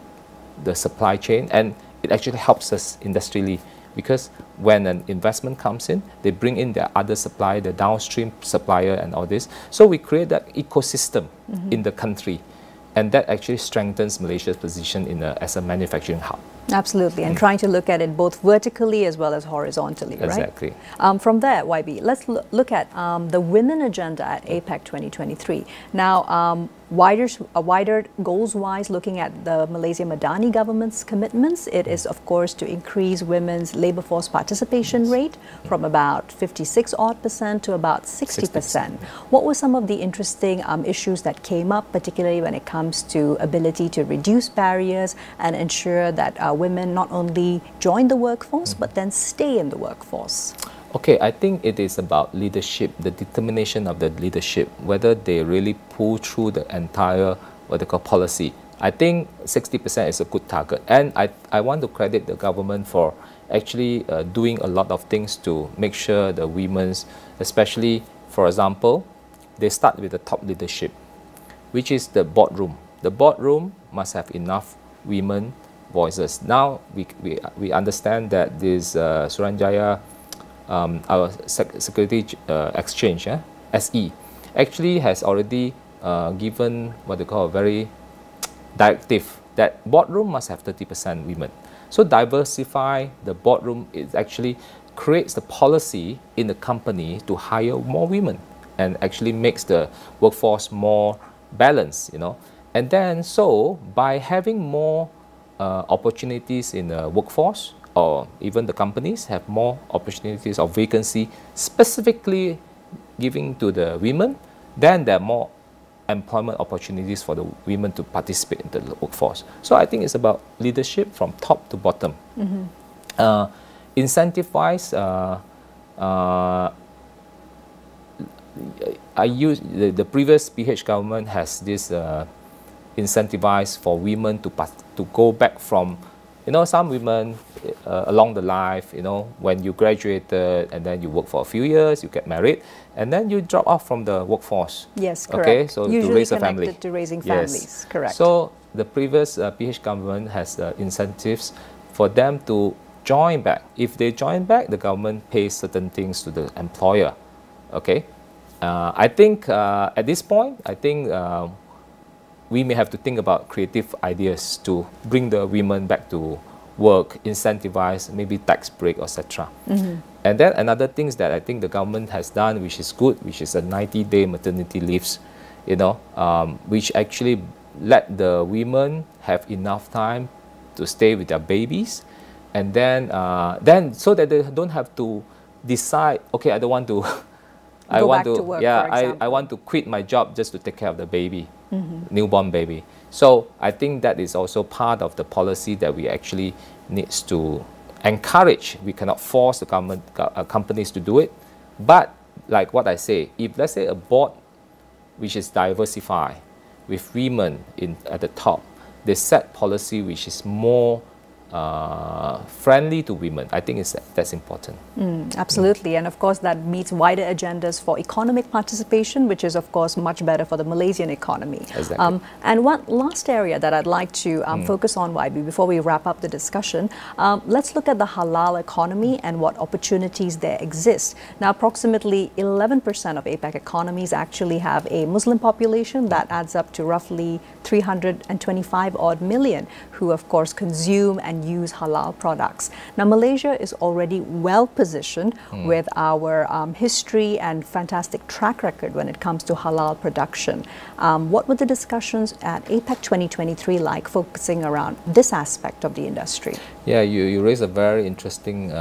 supply chain, and it actually helps us industrially, because when an investment comes in, they bring in their other supply, the downstream supplier and all this. So we create that ecosystem in the country, and that actually strengthens Malaysia's position as a manufacturing hub. Absolutely, and trying to look at it both vertically as well as horizontally, right? Exactly. From there, YB, let's look at the women agenda at APEC 2023. Now, wider goals-wise, looking at the Malaysia Madani government's commitments, it is, of course, to increase women's labour force participation rate from about 56% to about 60%. What were some of the interesting issues that came up, particularly when it comes to ability to reduce barriers and ensure that women not only join the workforce, but then stay in the workforce? Okay, I think it is about leadership, the determination of the leadership, whether they really pull through the entire what they call policy. I think 60% is a good target, and I want to credit the government for actually doing a lot of things to make sure the women's, especially, for example, they start with the top leadership, which is the boardroom. The boardroom must have enough women voices. Now we understand that this Suruhanjaya, our Security Exchange, SE, actually has already given what they call a very directive that boardroom must have 30% women. So diversify the boardroom, it actually creates the policy in the company to hire more women and actually makes the workforce more balanced, you know. And then so by having more opportunities in the workforce, or even the companies have more opportunities of vacancy specifically giving to the women, then there are more employment opportunities for the women to participate in the workforce. So I think it's about leadership from top to bottom. Incentivize, I use the previous PH government has this incentivize for women to go back from, you know, some women along the life, you know, when you graduated and then you work for a few years, you get married, and then you drop off from the workforce. Yes, correct. Okay, so usually to raise a family. To raising families, yes. Correct. So the previous PH government has incentives for them to join back. If they join back, the government pays certain things to the employer. Okay, I think at this point, I think we may have to think about creative ideas to bring the women back to work, incentivize, maybe tax break, etc. And then another things that I think the government has done, which is good, which is a 90-day maternity leaves, you know, which actually let the women have enough time to stay with their babies, and then so that they don't have to decide, okay, I don't want to, I want to work, yeah, I want to quit my job just to take care of the baby, newborn baby. So I think that is also part of the policy that we actually needs to encourage. We cannot force the government companies to do it, but like what I say, if let's say a board which is diversified with women at the top, they set policy which is more friendly to women. I think that's important. Absolutely, and of course that meets wider agendas for economic participation, which is of course much better for the Malaysian economy. Exactly. And one last area that I'd like to focus on, YB, before we wrap up the discussion, let's look at the halal economy and what opportunities there exist. Now, approximately 11% of APEC economies actually have a Muslim population. That adds up to roughly 325 odd million who of course consume and use halal products. Now, Malaysia is already well positioned with our history and fantastic track record when it comes to halal production. What were the discussions at APEC 2023 like, focusing around this aspect of the industry? Yeah, you raise a very interesting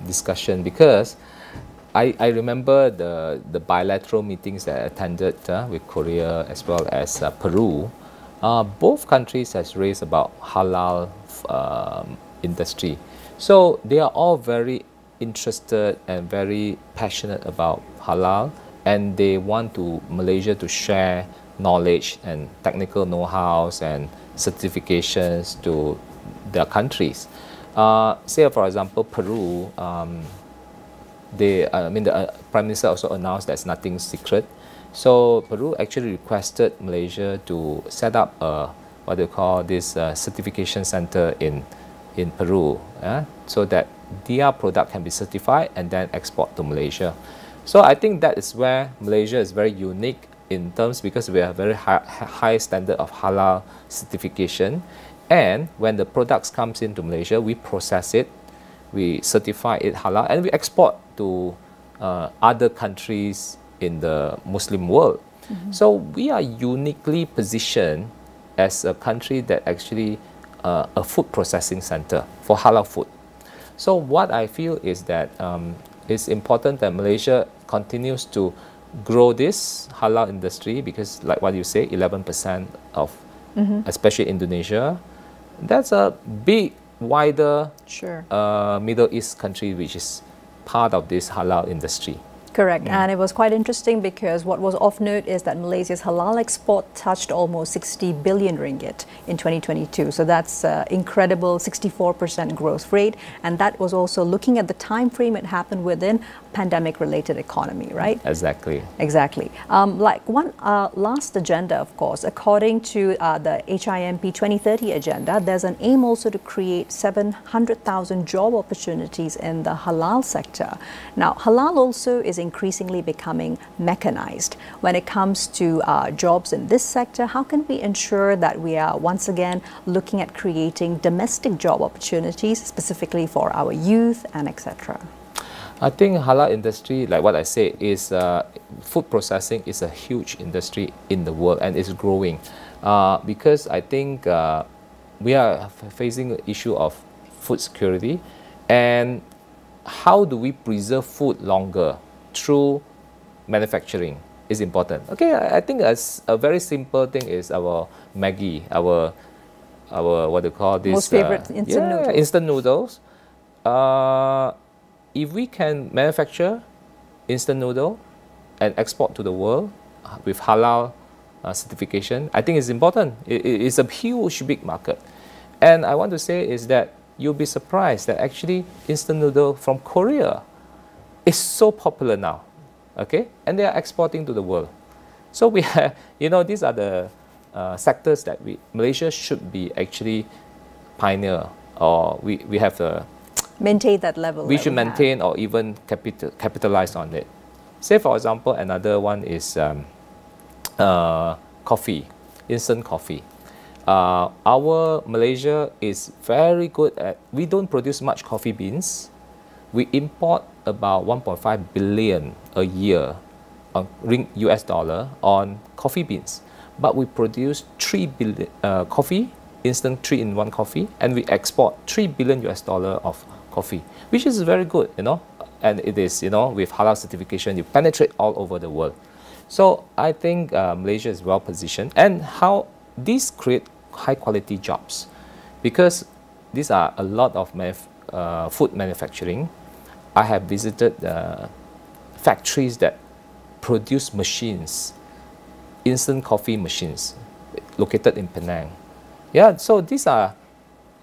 discussion, because I remember the bilateral meetings that I attended with Korea as well as Peru. Both countries has raised about halal industry. So they are all very interested and very passionate about halal, and they want Malaysia to share knowledge and technical know-hows and certifications to their countries. Say for example, Peru, the Prime Minister also announced that's nothing secret. So Peru actually requested Malaysia to set up what they call this certification center in Peru, so that their product can be certified and then export to Malaysia. So I think that is where Malaysia is very unique in terms, because we have a very high standard of halal certification, and when the products comes into Malaysia, we process it, we certify it halal, and we export to other countries in the Muslim world. So we are uniquely positioned as a country that actually a food processing center for halal food. So what I feel is that it's important that Malaysia continues to grow this halal industry, because like what you say, 11% of especially Indonesia, that's a big, wider Middle East country which is part of this halal industry. Correct, and it was quite interesting because what was of note is that Malaysia's halal export touched almost 60 billion ringgit in 2022. So that's incredible 64% growth rate, and that was also looking at the time frame it happened within pandemic-related economy, right? Exactly. Exactly. Like one last agenda, of course, according to the HIMP 2030 agenda, there's an aim also to create 700,000 job opportunities in the halal sector. Now, halal also is increasingly becoming mechanized. When it comes to jobs in this sector, how can we ensure that we are once again looking at creating domestic job opportunities specifically for our youth and etc.? I think halal industry, like what I say, is food processing is a huge industry in the world, and it's growing because I think we are facing the issue of food security, and how do we preserve food longer through manufacturing is important. Okay, I think as a very simple thing is our Maggi, our what do you call this? Most favorite instant noodles. Instant noodles. If we can manufacture instant noodle and export to the world with halal certification, I think it's important. It's a huge, big market. And I want to say is that you'll be surprised that actually instant noodle from Korea is so popular now, okay? And they are exporting to the world. So we have, you know, these are the sectors that Malaysia should be actually pioneer, or we have the maintain that level. We should maintain or even capitalize on it. Say for example, another one is coffee, instant coffee. Our Malaysia is very good at, we don't produce much coffee beans. We import about 1.5 billion a year US dollar on coffee beans. But we produce 3 billion coffee, instant 3-in-1 coffee, and we export 3 billion US dollar of coffee, which is very good, you know, and it is, you know, with halal certification, you penetrate all over the world. So I think Malaysia is well positioned, and how these create high quality jobs, because these are a lot of food manufacturing. I have visited factories that produce machines, instant coffee machines, located in Penang. Yeah, so these are,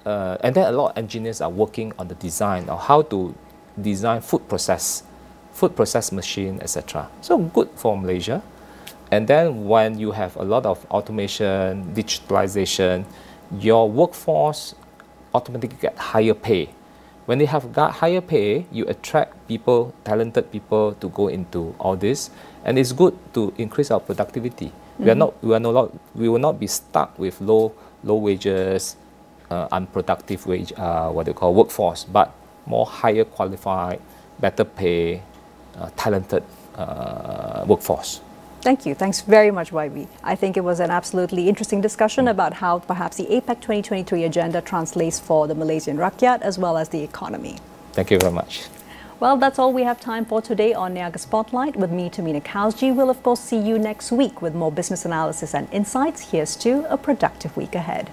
and then a lot of engineers are working on the design of how to design food process machine, etc. So good for Malaysia. And then when you have a lot of automation, digitalization, your workforce automatically get higher pay. When they have got higher pay, you attract people, talented people to go into all this, and it's good to increase our productivity. Mm-hmm. We will not be stuck with low wages, unproductive workforce, but more higher qualified, better pay, talented workforce. Thank you. Thanks very much, YB. I think it was an absolutely interesting discussion about how perhaps the APEC 2023 agenda translates for the Malaysian rakyat as well as the economy. Thank you very much. Well, that's all we have time for today on Niaga Spotlight. With me, Tehmina Kaoosji. We'll, of course, see you next week with more business analysis and insights. Here's to a productive week ahead.